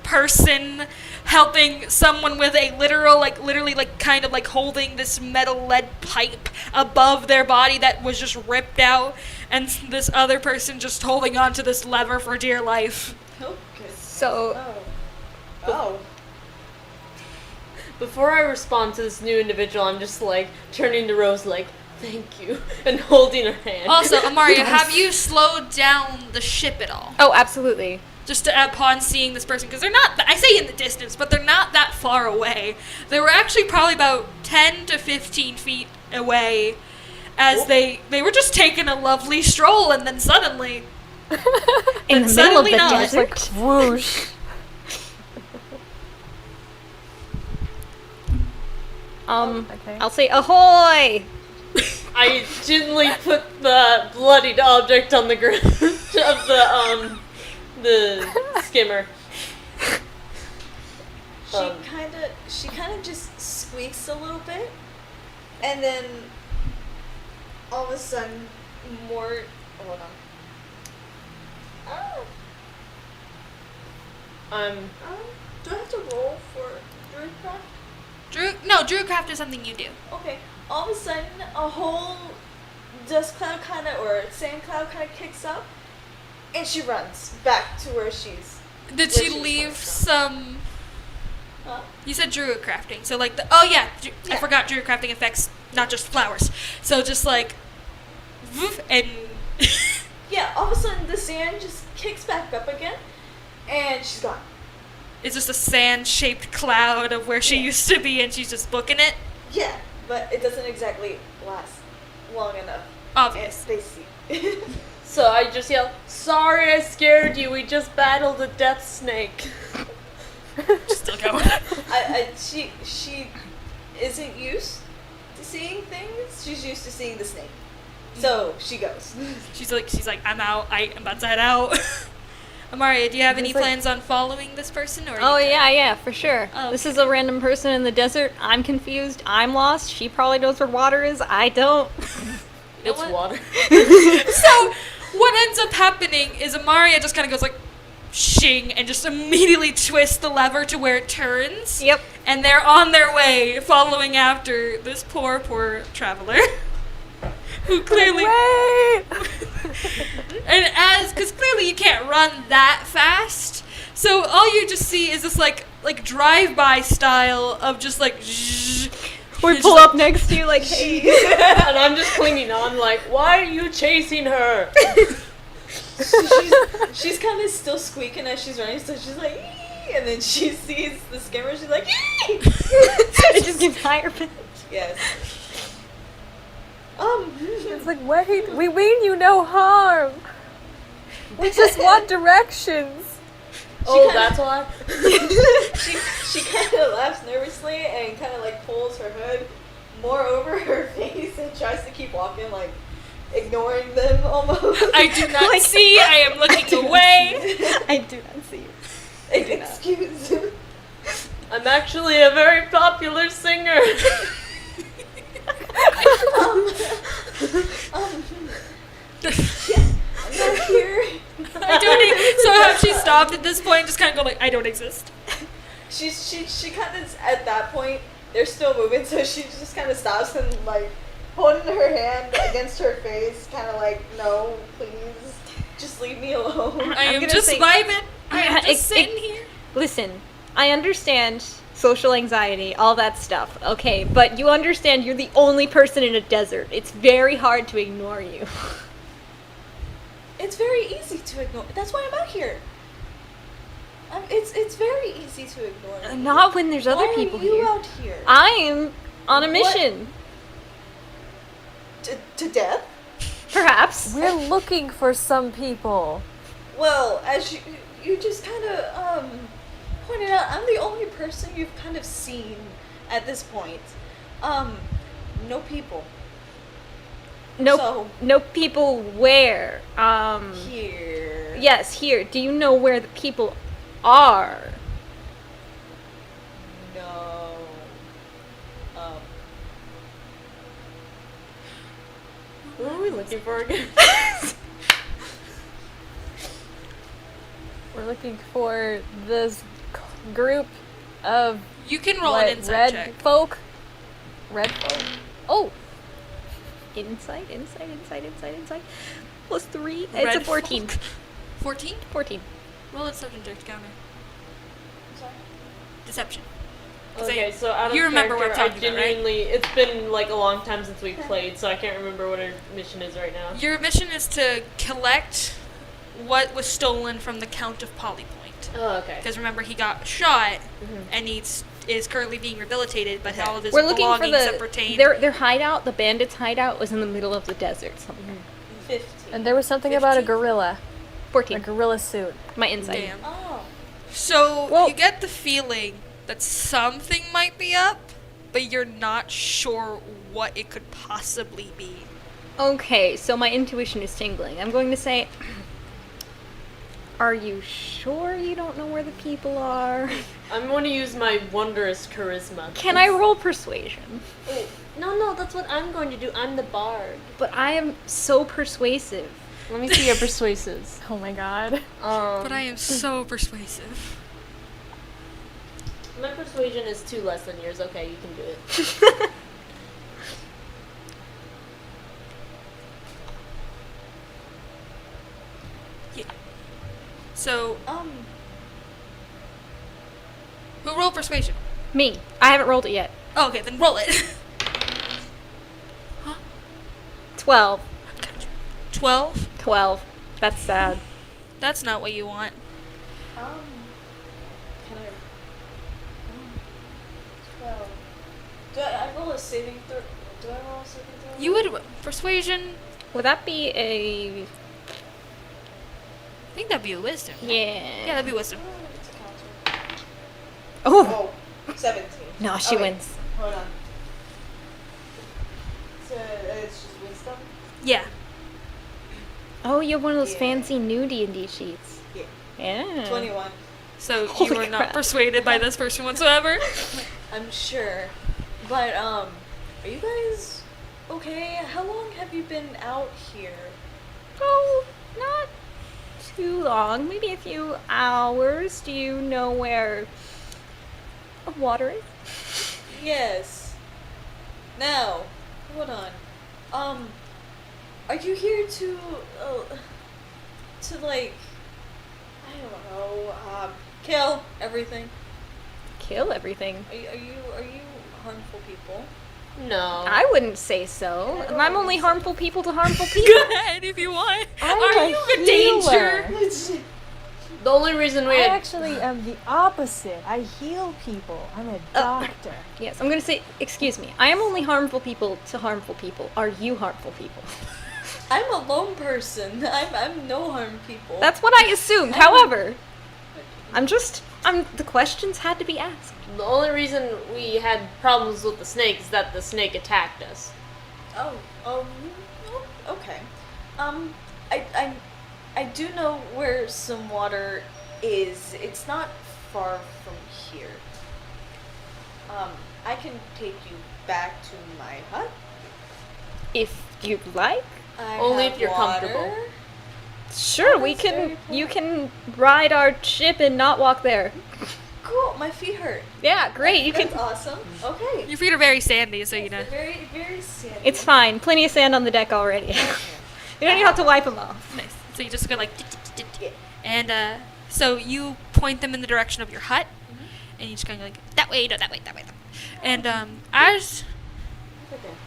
person helping someone with a literally kind of like holding this metal lead pipe above their body that was just ripped out, and this other person just holding on to this lever for dear life. Okay. So, Oh. Before I respond to this new individual, I'm just like turning to Rose like, thank you, and holding her hand. Also, Amaria, have you slowed down the ship at all? oh, absolutely. Just upon seeing this person, because they're not, I say in the distance, but they're not that far away. They were actually probably about 10 to 15 feet away, as they were just taking a lovely stroll, and then suddenly, In the middle of suddenly the not. desert. Whoosh. Okay. I'll say ahoy! I gently put the bloodied object on the ground of the skimmer. She kind of just squeaks a little bit, and then all of a sudden, more. Hold on. Do I have to roll for Druidcraft? Druidcraft is something you do. Okay. All of a sudden, a whole dust cloud or sand cloud kind of kicks up, and she runs back to where she's. Did Where she she's leave coming from. some? Huh? You said druid crafting, so like I Yeah. forgot druid crafting affects not just flowers. So just like, woof, and Yeah, all of a sudden the sand just kicks back up again, and she's gone. It's just a sand-shaped cloud of where she used to be, and she's just booking it. Yeah, but it doesn't exactly last long enough. Obvious. And they see. So I just yell, "Sorry, I scared you. We just battled a death snake." Still going. She isn't used to seeing things. She's used to seeing the snake. So she goes. She's like, I'm out. I'm about to head out. Amaria, do you have any Just like- plans on following this person? Or are Oh you good? yeah, for sure. Oh, This is a random person in the desert. I'm confused. I'm lost. She probably knows where water is. I don't. You know It's what? water. So, what ends up happening is Amaria just kind of goes like, shing, and just immediately twists the lever to where it turns. Yep. And they're on their way, following after this poor traveler. Who clearly... Wait! And because clearly you can't run that fast, so all you just see is this like drive-by style of just like zzzz. We You're pull just up next to you like, hey. And I'm just clinging on, like, why are you chasing her? She's kind of still squeaking as she's running, so she's like, "Ee!" And then she sees the skimmer, she's like, "Ee!" It just gets higher pitch. Yes. It's like, wait, we mean you no harm. We just want directions. Oh, that's why? she kind of laughs nervously and kind of like pulls her hood more over her face and tries to keep walking, like ignoring them almost. I do not see. I am looking away. I do not see you. Excuse me. I'm actually a very popular singer. Yeah, I'm not here. I don't. So have she stopped at this point? Just kind of go like, I don't exist. She kind of at that point they're still moving, so she just kind of stops and like holding her hand against her face, kind of like, no, please, just leave me alone. I am gonna just say- vibing. I am Yeah, just sitting here. Listen, I understand social anxiety, all that stuff, okay, but you understand you're the only person in a desert. It's very hard to ignore you. It's very easy to ignore. That's why I'm out here. It's very easy to ignore. me. Not when there's other Why people are you here. out here? I am on a What? mission. To death? Perhaps. We're looking for some people. Well, as you just kind of pointed out, I'm the only person you've kind of seen at this point. No people. No, So- no people where? Here. Yes, here. Do you know where the people are? No. What are we looking for again? We're looking for this group of You can roll what, an insight red check. folk. Red folk. Oh, Insight. Plus 3. Red It's a 14. folk. 14? 14. Roll a deception check to counter. Deception. Okay, so out of You remember what I'm character, talking about, right? genuinely, it's been like a long time since we've played, so I can't remember what our mission is right now. Your mission is to collect what was stolen from the Count of Polypoint. Oh, okay. Because remember, he got shot, and is currently being rehabilitated, but all of his We're looking for belongings that pertain... their hideout. The bandits' hideout was in the middle of the desert somewhere. 15. and there was something about a 15? gorilla. 14. A gorilla suit. My insight. Damn. Oh. So, Well- you get the feeling that something might be up, but you're not sure what it could possibly be. Okay, so my intuition is tingling. I'm going to say, are you sure you don't know where the people are? I'm going to use my wondrous charisma. Can I roll persuasion? Oh, no, that's what I'm going to do. I'm the bard. But I am so persuasive. Let me see your persuasives. Oh my god. But I am so persuasive. My persuasion is 2 less than yours. Okay, you can do it. So, who rolled persuasion? Me. I haven't rolled it yet. Oh, okay, then roll it. 12. 12? 12. That's sad. That's not what you want. Can I a saving throw? Do I roll a saving throw? You would persuasion. Would that be a... I think that'd be a wisdom. Yeah. Yeah, that'd be wisdom. It's a counter. Oh! Oh, 17. No, she Oh, wait. wins. Hold on. So it's just wisdom? Yeah. Oh, you have one of those Yeah. fancy new D&D sheets. Yeah. Yeah. 21. So Holy you were not crap. persuaded by this person whatsoever. I'm sure. But, are you guys okay? How long have you been out here? Oh, not too long. Maybe a few hours. Do you know where water is? Yes. Now, hold on. Are you here to like, I don't know, kill everything? Kill everything. Are you harmful people? No. I wouldn't say so. I don't I'm only think so. harmful people to harmful people. Go ahead if you want. I'm Are a you a danger? healer. The only reason we I had actually am the opposite. I heal people. I'm a doctor. Yes, I'm gonna say, excuse me. I am only harmful people to harmful people. Are you harmful people? I'm a lone person. I'm no harm people. That's what I assumed. However, the questions had to be asked. the only reason we had problems with the snake is that the snake attacked us. Okay. I do know where some water is. It's not far from here. I can take you back to my hut. If you'd like. I Only have if you're water. comfortable. Sure, we that's can. very You can ride our ship and not walk there. Cool. My feet hurt. Yeah, great. You That's can. awesome. Okay. Your feet are very sandy, so you know. Very, very sandy. It's fine. Plenty of sand on the deck already. You don't even have to wipe them off. Nice. So you just go like, Yeah. and so you point them in the direction of your hut, and you just kind of like that way, no, that way, that way. And as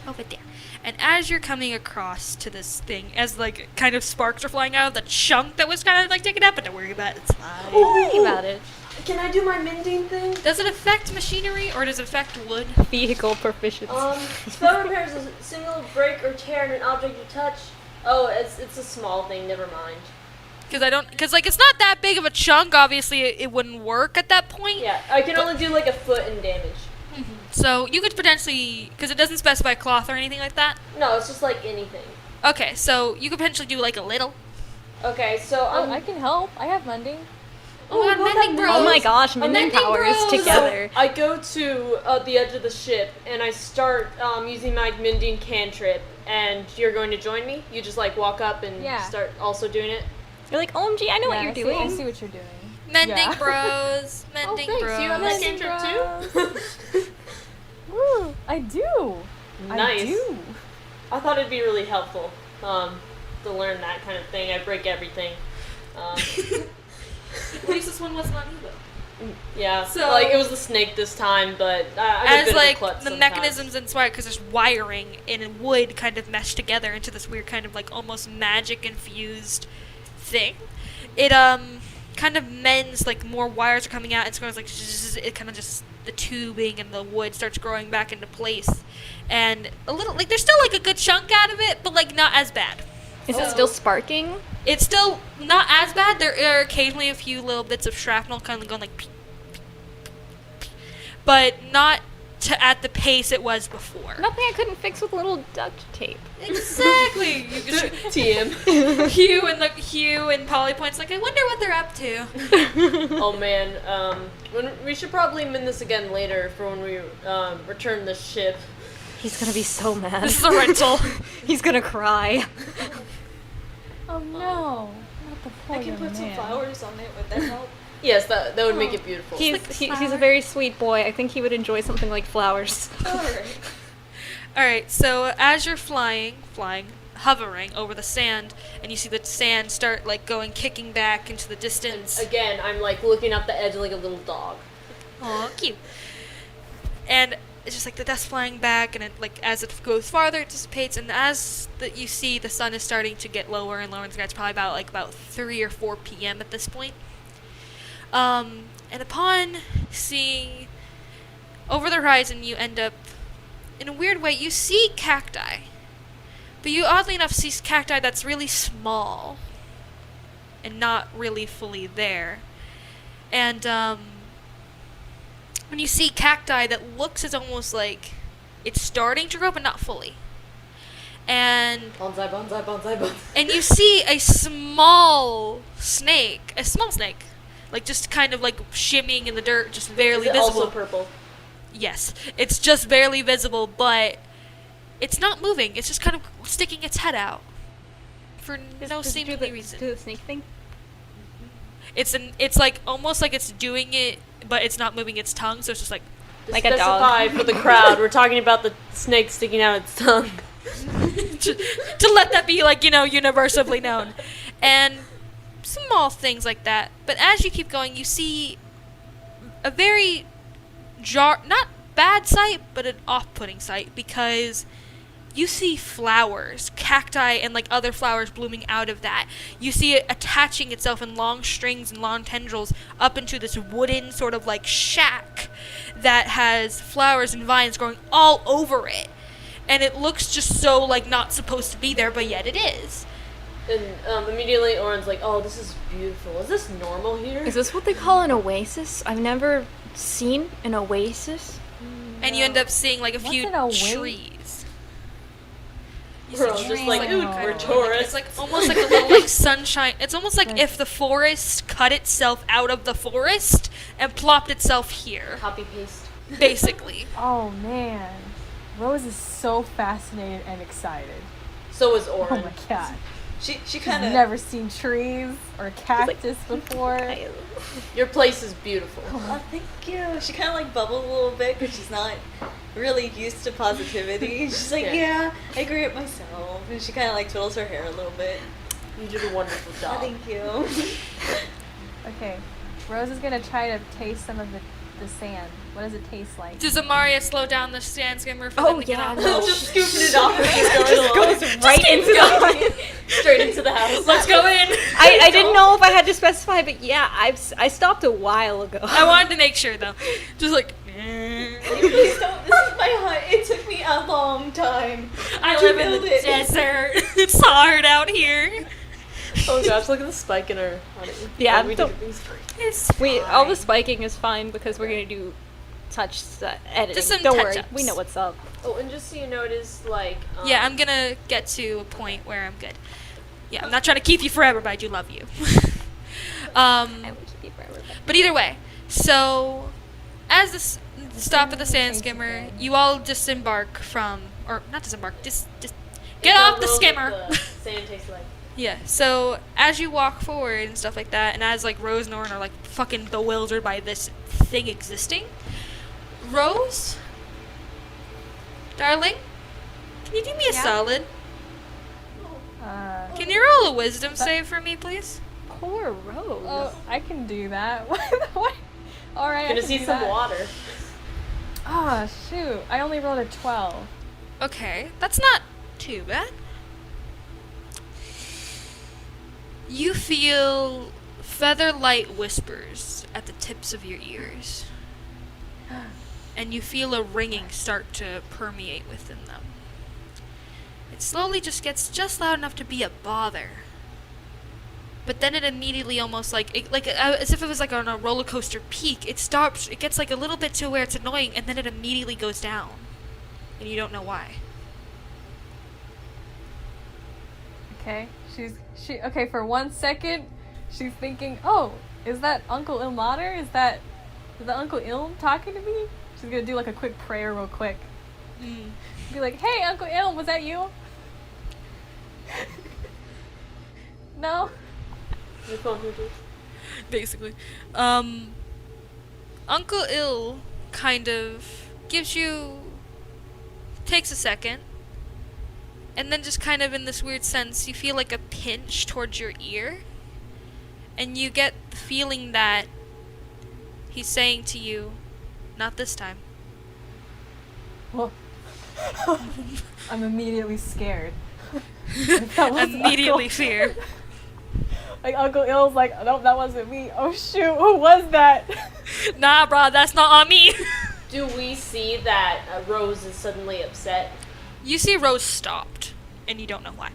over there, and as you're coming across to this thing, as like kind of sparks are flying out of the chunk that was kind of like taken out, but don't worry about it, it's fine. Don't worry about it. Can I do my mending thing? Does it affect machinery or does it affect wood? Vehicle proficiency. Spell repairs a single break or tear in an object you touch. Oh, it's a small thing. Never mind. Because like it's not that big of a chunk. Obviously, it wouldn't work at that point. Yeah, I can only do like a foot in damage. So you could potentially, because it doesn't specify cloth or anything like that. No, it's just like anything. Okay, so you could potentially do like a little. Okay, so Oh, I can help. I have mending. Oh, God, mending bros. Oh my gosh, A mending mending powers bros. together. I go to the edge of the ship and I start using my mending cantrip. And you're going to join me? You just like walk up and Yeah. start also doing it. You're like, OMG, I know what Yeah, you're I see- doing. I see what you're doing. Mending Yeah. bros. Mending thanks. bros. You have that Mending cantrip too? Woo, I do. Nice. I do. I thought it'd be really helpful to learn that kind of thing. I break everything. At least this one wasn't on you though. Yeah, So- like it was the snake this time, but I'm a As bit like of a klutz the sometimes. mechanisms inside, because there's wiring and wood kind of meshed together into this weird kind of like almost magic infused thing. It kind of mends, like more wires are coming out. It's going like zzz, it kind of just the tubing and the wood starts growing back into place, and a little like there's still like a good chunk out of it, but like not as bad. Is it still sparking? It's still not as bad. There are occasionally a few little bits of shrapnel kind of going like, peek, peek, peek, but not at the pace it was before. Nothing I couldn't fix with a little duct tape. Exactly. You could TM. Hugh and Polypoint's like, I wonder what they're up to. Oh man, we should probably mend this again later for when we return the ship. He's gonna be so mad. This is a rental. He's gonna cry. Oh no. Not the poor I can young put some man. flowers on it. Would that help? Yes, that would make it beautiful. He's a very sweet boy. I think he would enjoy something like flowers. Alright. Alright, so as you're flying, hovering over the sand, and you see the sand start like going kicking back into the distance. Again, I'm like looking up the edge like a little dog. Aw, cute. And it's just like the dust flying back, and it, like as it goes farther, it dissipates. And as you see, the sun is starting to get lower and lower in the sky. It's probably about 3 or 4 p.m. at this point. And upon seeing over the horizon, you end up in a weird way, you see cacti. But you oddly enough see cacti that's really small and not really fully there. And when you see cacti that looks as almost like it's starting to grow but not fully. And Bonsai, bonsai, bonsai, bonsai. and you see a small snake, like just kind of like shimmying in the dirt, just barely Is it visible. also purple? Yes, it's just barely visible, but it's not moving. It's just kind of sticking its head out for no seemingly reason. Do the snake thing? It's like almost like it's doing it, but it's not moving its tongue. So it's just like Like a Specify dog. for the crowd. We're talking about the snake sticking out its tongue. to let that be like universally known, and small things like that. But as you keep going, you see a very not bad sight, but an off-putting sight, because you see flowers, cacti, and like other flowers blooming out of that. You see it attaching itself in long strings and long tendrils up into this wooden sort of like shack that has flowers and vines growing all over it. And it looks just so like not supposed to be there, but yet it is. And immediately Oren's like, oh, this is beautiful. Is this normal here? Is this what they call an oasis? I've never seen an oasis. And you end up seeing like a What's few an oasis? trees. You We're all see just trees, like, ooh, kind we're of tourists. It's like almost like a little like sunshine. It's almost like if the forest cut itself out of the forest and plopped itself here, Copy paste. basically. Oh man, Rose is so fascinated and excited. So is Oh Oren. my god, She she's kind of never seen trees or cactus before. Your place is beautiful. Oh, thank you. She kind of like bubbles a little bit because she's not really used to positivity. She's like, Yeah. yeah, I agree with myself. And she kind of like twiddles her hair a little bit. You did a wonderful Oh, job. thank you. Okay, Rose is gonna try to taste some of the sand. What does it taste like? Does Amaria slow down the sand skimmer for Oh, them to get yeah, out? no. Just scooping it off and keep going along. Right into the. Straight into the house. Let's go in. I didn't know if I had to specify, but yeah, I stopped a while ago. I wanted to make sure though. Just like Please don't. This is my hut. It took me a long time. I to live in build the it. desert. It's hard out here. Oh gosh, look at the spike in her. Yeah, we don't- did these. It's All the spiking is fine because we're gonna do editing. Just some Don't worry, touch-ups. we know what's up. Oh, and just so you know, it is like. Yeah, I'm gonna get to a point where I'm good. Yeah, I'm not trying to keep you forever, but I do love you. I will keep you forever. But either way, so as the stop at the sand skimmer, you all disembark from, or not disembark, just get off the skimmer. Sand tastes like. Yeah, so as you walk forward and stuff like that, and as like Rose and Oren are like fucking bewildered by this thing existing, Rose, darling, can you do me a solid? Can you roll a wisdom save for me, please? Poor Rose. Oh, I can do that. What? All right, I Gonna can see do some that. water. Ah, shoot! I only rolled a 12. Okay, that's not too bad. You feel feather-light whispers at the tips of your ears. And you feel a ringing start to permeate within them. It slowly just gets just loud enough to be a bother. But then it immediately almost as if it was like on a roller coaster peak, it stops, it gets like a little bit to where it's annoying, and then it immediately goes down. And you don't know why. Okay, okay, for 1 second, she's thinking, oh, is that Uncle Ilmater? Is that Uncle Ilm talking to me? She's gonna do like a quick prayer real quick. Be like, hey, Uncle Ilm, was that you? No? Your phone, who did? Basically. Uncle Ill kind of takes a second, and then just kind of in this weird sense, you feel like a pinch towards your ear, and you get the feeling that he's saying to you, not this time. Well, I'm immediately scared. That was Immediately Uncle- fear. Like Uncle Il's like, nope, that wasn't me. Oh shoot, who was that? Nah, brah, that's not on me. Do Do we see that Rose is suddenly upset? You see Rose stopped, and you don't know why.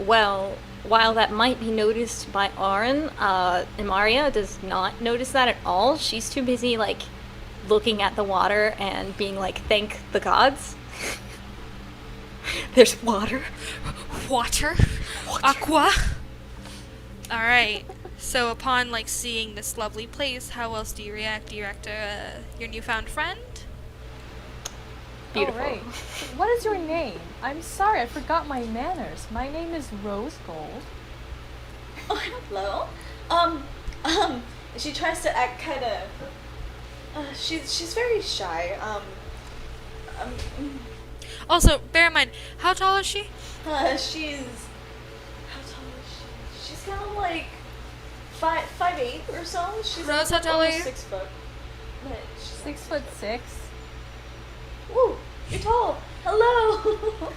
Well, while that might be noticed by Aaron, Imaria does not notice that at all. She's too busy, like, looking at the water and being like, thank the gods. There's water. Water? Aqua? Alright. So upon, like, seeing this lovely place, how else do you react? Do you react to your newfound friend? Beautiful. Alright. What is your name? I'm sorry, I forgot my manners. My name is Rose Gold. Oh, hello. She tries to act kind of. She's very shy. Also, bear in mind, how tall is she? She's. How tall is she? She's kind of like 5'8" or so. She's Rose, how tall are almost you? 6 foot. But she's 6'6". Ooh, you're tall. Hello.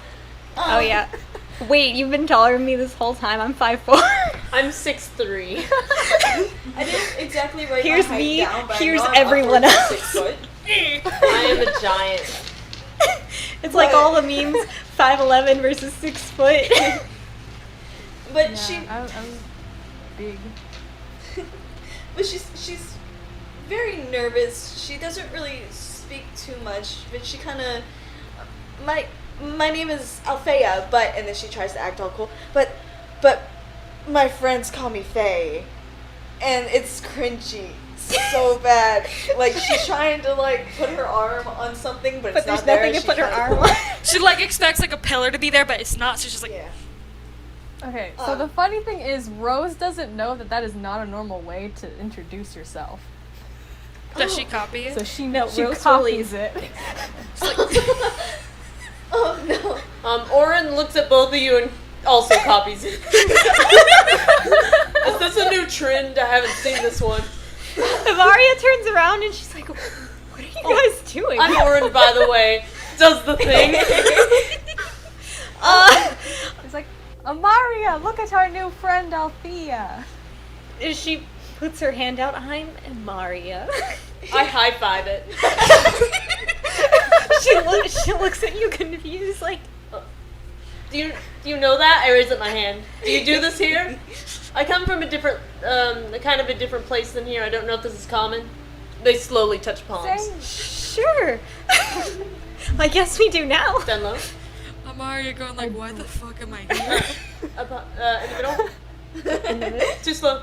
Oh, yeah. Wait, you've been taller than me this whole time. I'm 5'4". I'm 6'3". I didn't exactly write Here's my height me, down, but here's I know I'm everyone upwards of else. 6 foot. I am a giant. It's like all the memes, 5'11" versus 6 foot. But Yeah, I'm big. but she's very nervous. She doesn't really speak too much, but she kind of my name is Althea, and then she tries to act all cool. But my friends call me Faye, and it's cringy so bad. Like she's trying to like put her arm on something, but it's But there's not there. nothing to She put her kinda arm pulls- on. She, like, expects, like, a pillar to be there, but it's not, so she's just like... Yeah. Okay, so the funny thing is, Rose doesn't know that that is not a normal way to introduce yourself. Does she copy it? So she No, she Rose copies it. Oh no. Oren looks at both of you and also copies it. Is this a new trend? I haven't seen this one. Imaria turns around and she's like, what are you guys doing? I'm Oren, by the way. Does the thing. It's like, Amaria, look at our new friend Althea. She puts her hand out. I'm Imaria. I high five it. she looks at you confused, like, Do you know that? I raise up my hand. Do you do this here? I come from a different, kind of a different place than here. I don't know if this is common. They slowly touch palms. sure. I guess we do now. Down low. Amaria going like, why the fuck am I here? In the middle. Too slow.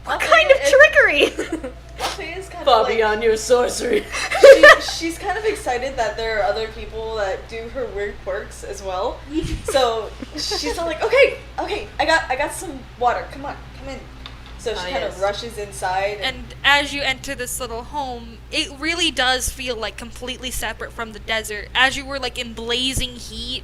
What kind of trickery? Althea's kind Far of like, beyond your sorcery. she's kind of excited that there are other people that do her weird quirks as well. So she's all like, okay, I got some water. Come on, come in. So she kind yes. of rushes inside. And as you enter this little home, it really does feel like completely separate from the desert. As you were like in blazing heat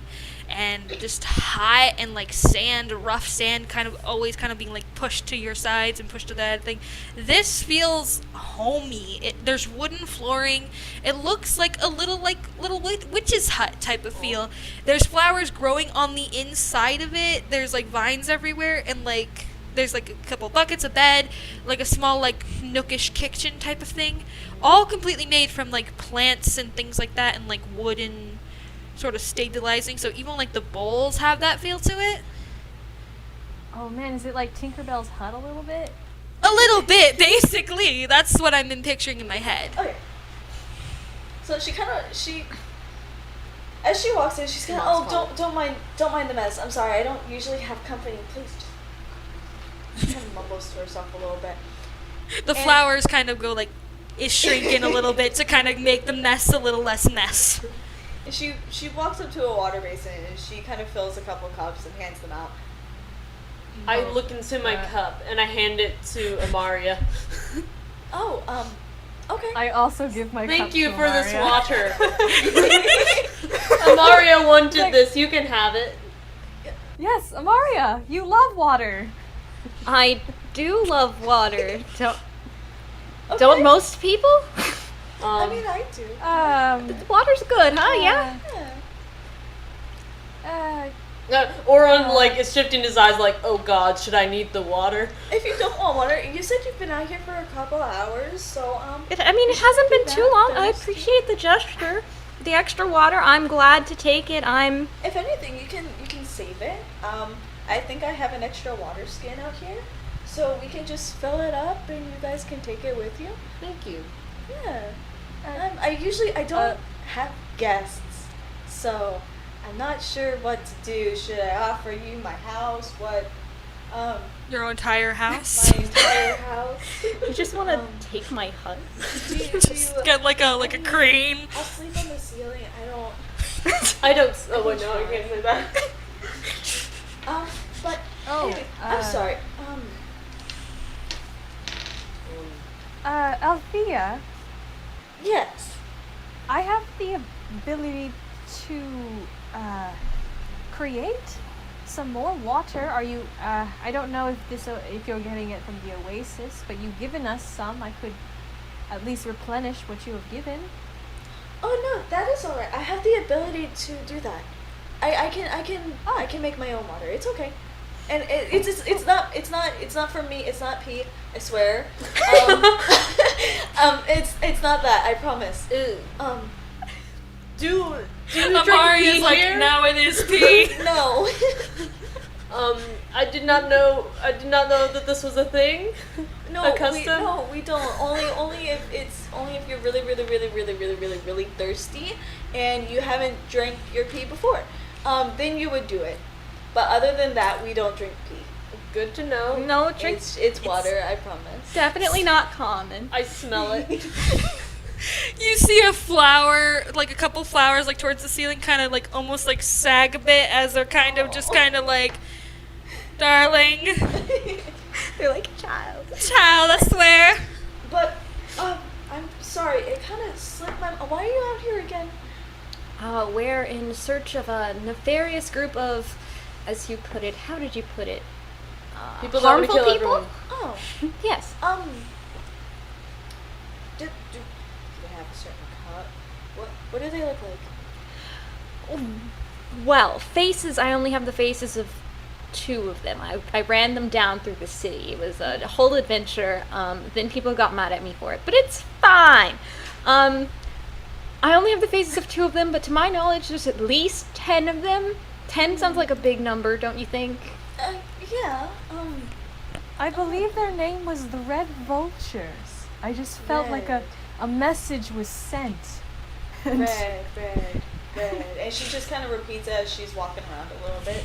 and just hot and like sand, rough sand, kind of always kind of being like pushed to your sides and pushed to that thing. This feels homey. There's wooden flooring. It looks like a little witch's hut type of feel. There's flowers growing on the inside of it. There's like vines everywhere, and like there's like a couple buckets, a bed, like a small like nookish kitchen type of thing, all completely made from like plants and things like that, and like wooden sort of stabilizing, so even like the bowls have that feel to it. Oh man, is it like Tinkerbell's hut a little bit? A little bit, basically. That's what I've been picturing in my head. Okay. So she as she walks in, she's kind of, don't mind the mess. I'm sorry, I don't usually have company. Please just. She kind of mumbles to herself a little bit. The flowers kind of go like, is shrinking a little bit to kind of make the mess a little less mess. And she walks up to a water basin and she kind of fills a couple cups and hands them out. I look into my cup and I hand it to Amaria. Oh, okay. I also give my cup Thank you to for this Amaria. water. Amaria wanted this. You can have it. Yes, Amaria, you love water. I do love water. Okay. Don't most people? I mean, I do. Water's good, huh? Yeah. Yeah. Oron, like, is shifting his eyes like, oh god, should I need the water? If you don't want water, you said you've been out here for a couple hours, so It hasn't been too long. I appreciate the gesture. The extra water, I'm glad to take it. If anything, you can save it. I think I have an extra water skin out here, so we can just fill it up and you guys can take it with you. Thank you. Yeah. I don't have guests, so I'm not sure what to do. Should I offer you my house? What? Your entire house? My entire house. You just want to take my hut? Just get like a crane. I'll sleep on the ceiling. I don't. Oh wait, no, I can't say that. But anyway, I'm sorry. Althea, Yes. I have the ability to create some more water. Are you? I don't know if you're getting it from the oasis, but you've given us some. I could at least replenish what you have given. Oh no, that is alright. I have the ability to do that. I can make my own water. It's okay. And it's not for me. It's not pee. I swear. It's not that. I promise. Do you drink Amaria's pee like, here? now it is tea. No. I did not know that this was a thing. No, A custom? we don't. Only if you're really thirsty and you haven't drank your pee before. Then you would do it. But other than that, we don't drink pee. Good to know. No, drink. It's water, I promise. Definitely not common. I smell it. You see a flower, like a couple flowers, like towards the ceiling, kind of like almost like sag a bit as they're kind of just kind of like, darling, They're like a child. child, I swear. But I'm sorry. It kind of slipped my. Why are you out here again? We're in search of a nefarious group of, as you put it, how did you put it? People that want to harmful kill people? everyone. Oh. Yes. Do they have a certain cut? What do they look like? Well, faces, I only have the faces of 2 of them. I ran them down through the city. It was a whole adventure. Then people got mad at me for it, but it's fine. I only have the faces of 2 of them, but to my knowledge, there's at least 10 of them. 10 sounds like a big number, don't you think? Yeah. I believe their name was the Red Vultures. I just felt like a message was sent. And Red. And she just kind of repeats it as she's walking around a little bit.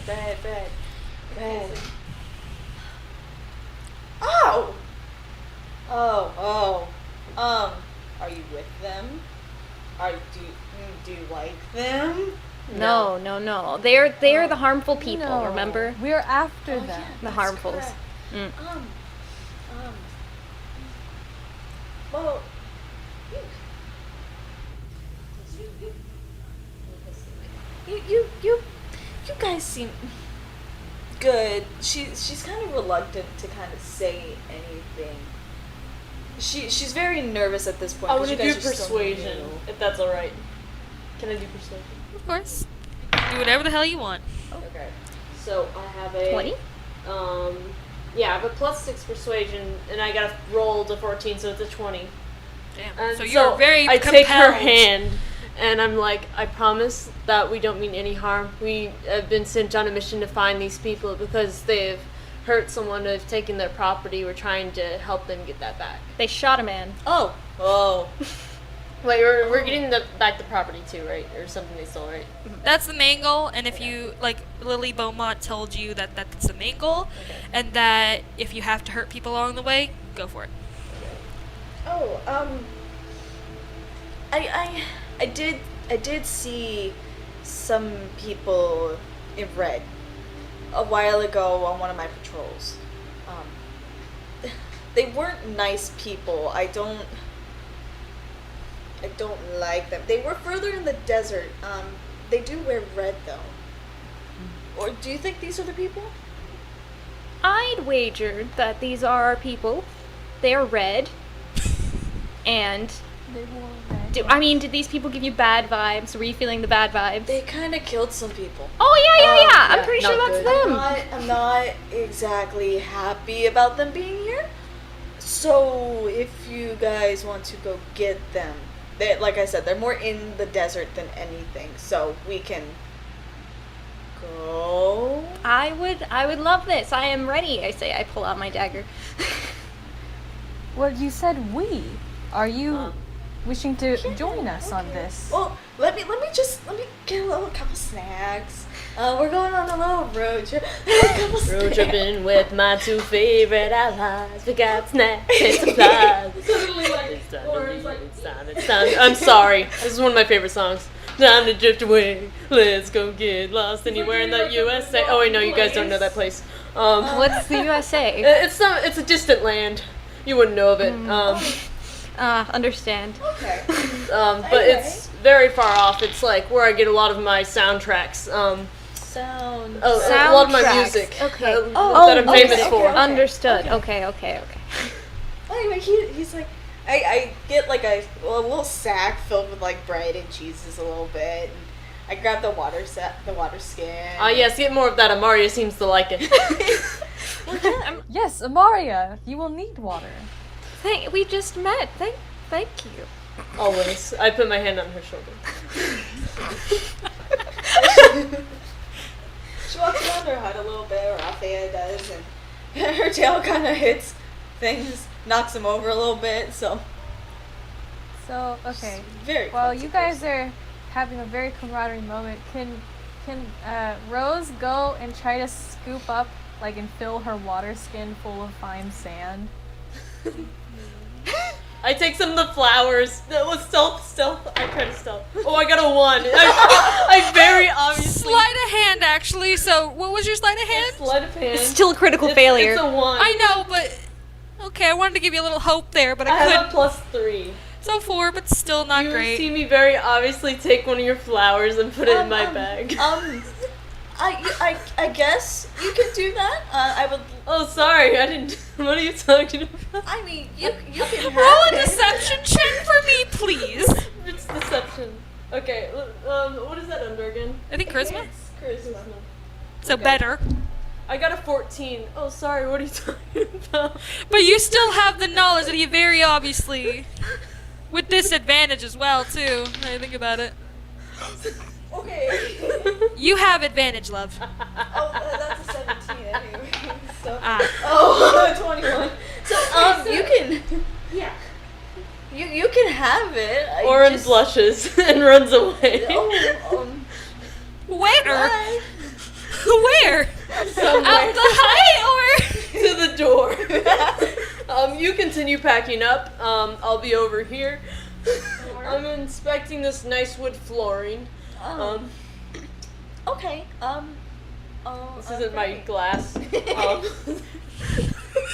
Red. Oh! Are you with them? Do you like them? No. They're the harmful people, no, remember? We're after them. Yeah, The that's harmfuls. correct. Mm. Well, you guys seem good. She's kind of reluctant to kind of say anything. She's very nervous at this point. I 'cause want you to guys do are so persuasion, new. if that's alright. Can I do persuasion? Of course. Do whatever the hell you want. Okay. So I have a 20? Yeah, I have a +6 persuasion, and I got rolled a 14, so it's a 20. Damn. And So you're very I compelled. take her hand, and I'm like, I promise that we don't mean any harm. We have been sent on a mission to find these people because they've hurt someone, they've taken their property. We're trying to help them get that back. They shot a man. Oh. Wait, we're getting back the property too, right? Or something they stole, right? That's the main goal, and if you, like, Lily Beaumont told you that that's the main goal, and that if you have to hurt people along the way, go for it. Oh, I did see some people in red a while ago on one of my patrols. They weren't nice people. I don't like them. They were further in the desert. They do wear red though. Or do you think these are the people? I'd wager that these are our people. They're red. And They wore red. Did these people give you bad vibes? Were you feeling the bad vibes? They kind of killed some people. Oh, yeah. I'm pretty not sure that's good. them. I'm not exactly happy about them being here. So if you guys want to go get them, like I said, they're more in the desert than anything. So we can go. I would love this. I am ready. I say. I pull out my dagger. Well, you said we. Are you wishing to join us on this? Well, let me get a couple snacks. We're going on a little road trip. Road tripping with my 2 favorite allies. We got snacks and supplies. It's time. I'm sorry. This is one of my favorite songs. Time to drift away. Let's go get lost anywhere in the USA. Oh wait, no, you guys don't know that place. What's the USA? It's a distant land. You wouldn't know of it. Understand. Okay. But it's very far off. It's like where I get a lot of my soundtracks. Sound. A lot of my Soundtracks. music. Okay. That I'm famous for. Understood. Okay. Anyway, he's like, I get like a little sack filled with like bread and cheeses a little bit. And I grab the water skin. Yes, get more of that. Amaria seems to like it. Yes, Amaria, you will need water. We just met. Thank you. Always. I put my hand on her shoulder. She walks around her hut a little bit, or Althea does, and her tail kind of hits things, knocks them over a little bit, so. So, okay. Very Well, clumsy you guys person. are having a very camaraderie moment. Can Rose go and try to scoop up, like, and fill her water skin full of fine sand? I take some of the flowers. That was stealth. I try to stealth. Oh, I got a 1. I very obviously. Sleight of hand, actually. So, what was your sleight of hand? Sleight of hand. Still a critical failure. It's a 1. I know, but okay. I wanted to give you a little hope there, but I I have couldn't. a +3. So 4, but still not You great. see me very obviously take one of your flowers and put it in my bag. I guess you could do that. I would. Oh, sorry. I didn't. What are you talking about? I mean, you can have Roll a it. deception check for me, please. It's deception. Okay. What is that under again? I think charisma. Charisma. So Okay. better. I got a 14. Oh, sorry. What are you talking about? But you still have the knowledge that he very obviously, with disadvantage as well, too. Now you think about it. Okay. You have advantage, love. Oh, that's a 17 anyway. So. Ah. 21. So you can. Yeah. You can have it. Oren blushes and runs away. Where? Bye. Where? Somewhere. Out the height, To the door. You continue packing up. I'll be over here. I'm inspecting this nice wood flooring. Okay. This isn't my glass.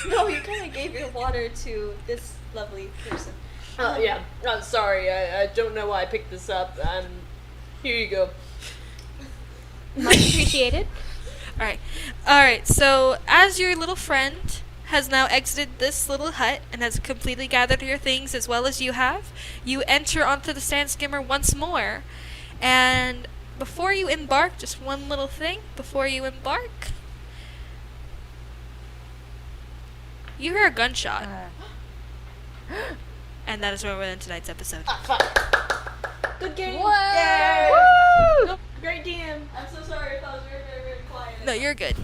No, you kind of gave your water to this lovely person. Yeah. Sorry, I don't know why I picked this up. Here you go. Much appreciated. Alright, so as your little friend has now exited this little hut and has completely gathered your things as well as you have, you enter onto the sand skimmer once more. And before you embark, just one little thing before you embark, you hear a gunshot. And that is where we're in tonight's episode. Good game. What? Great DM. I'm so sorry if I was very, very, very quiet. No, you're good.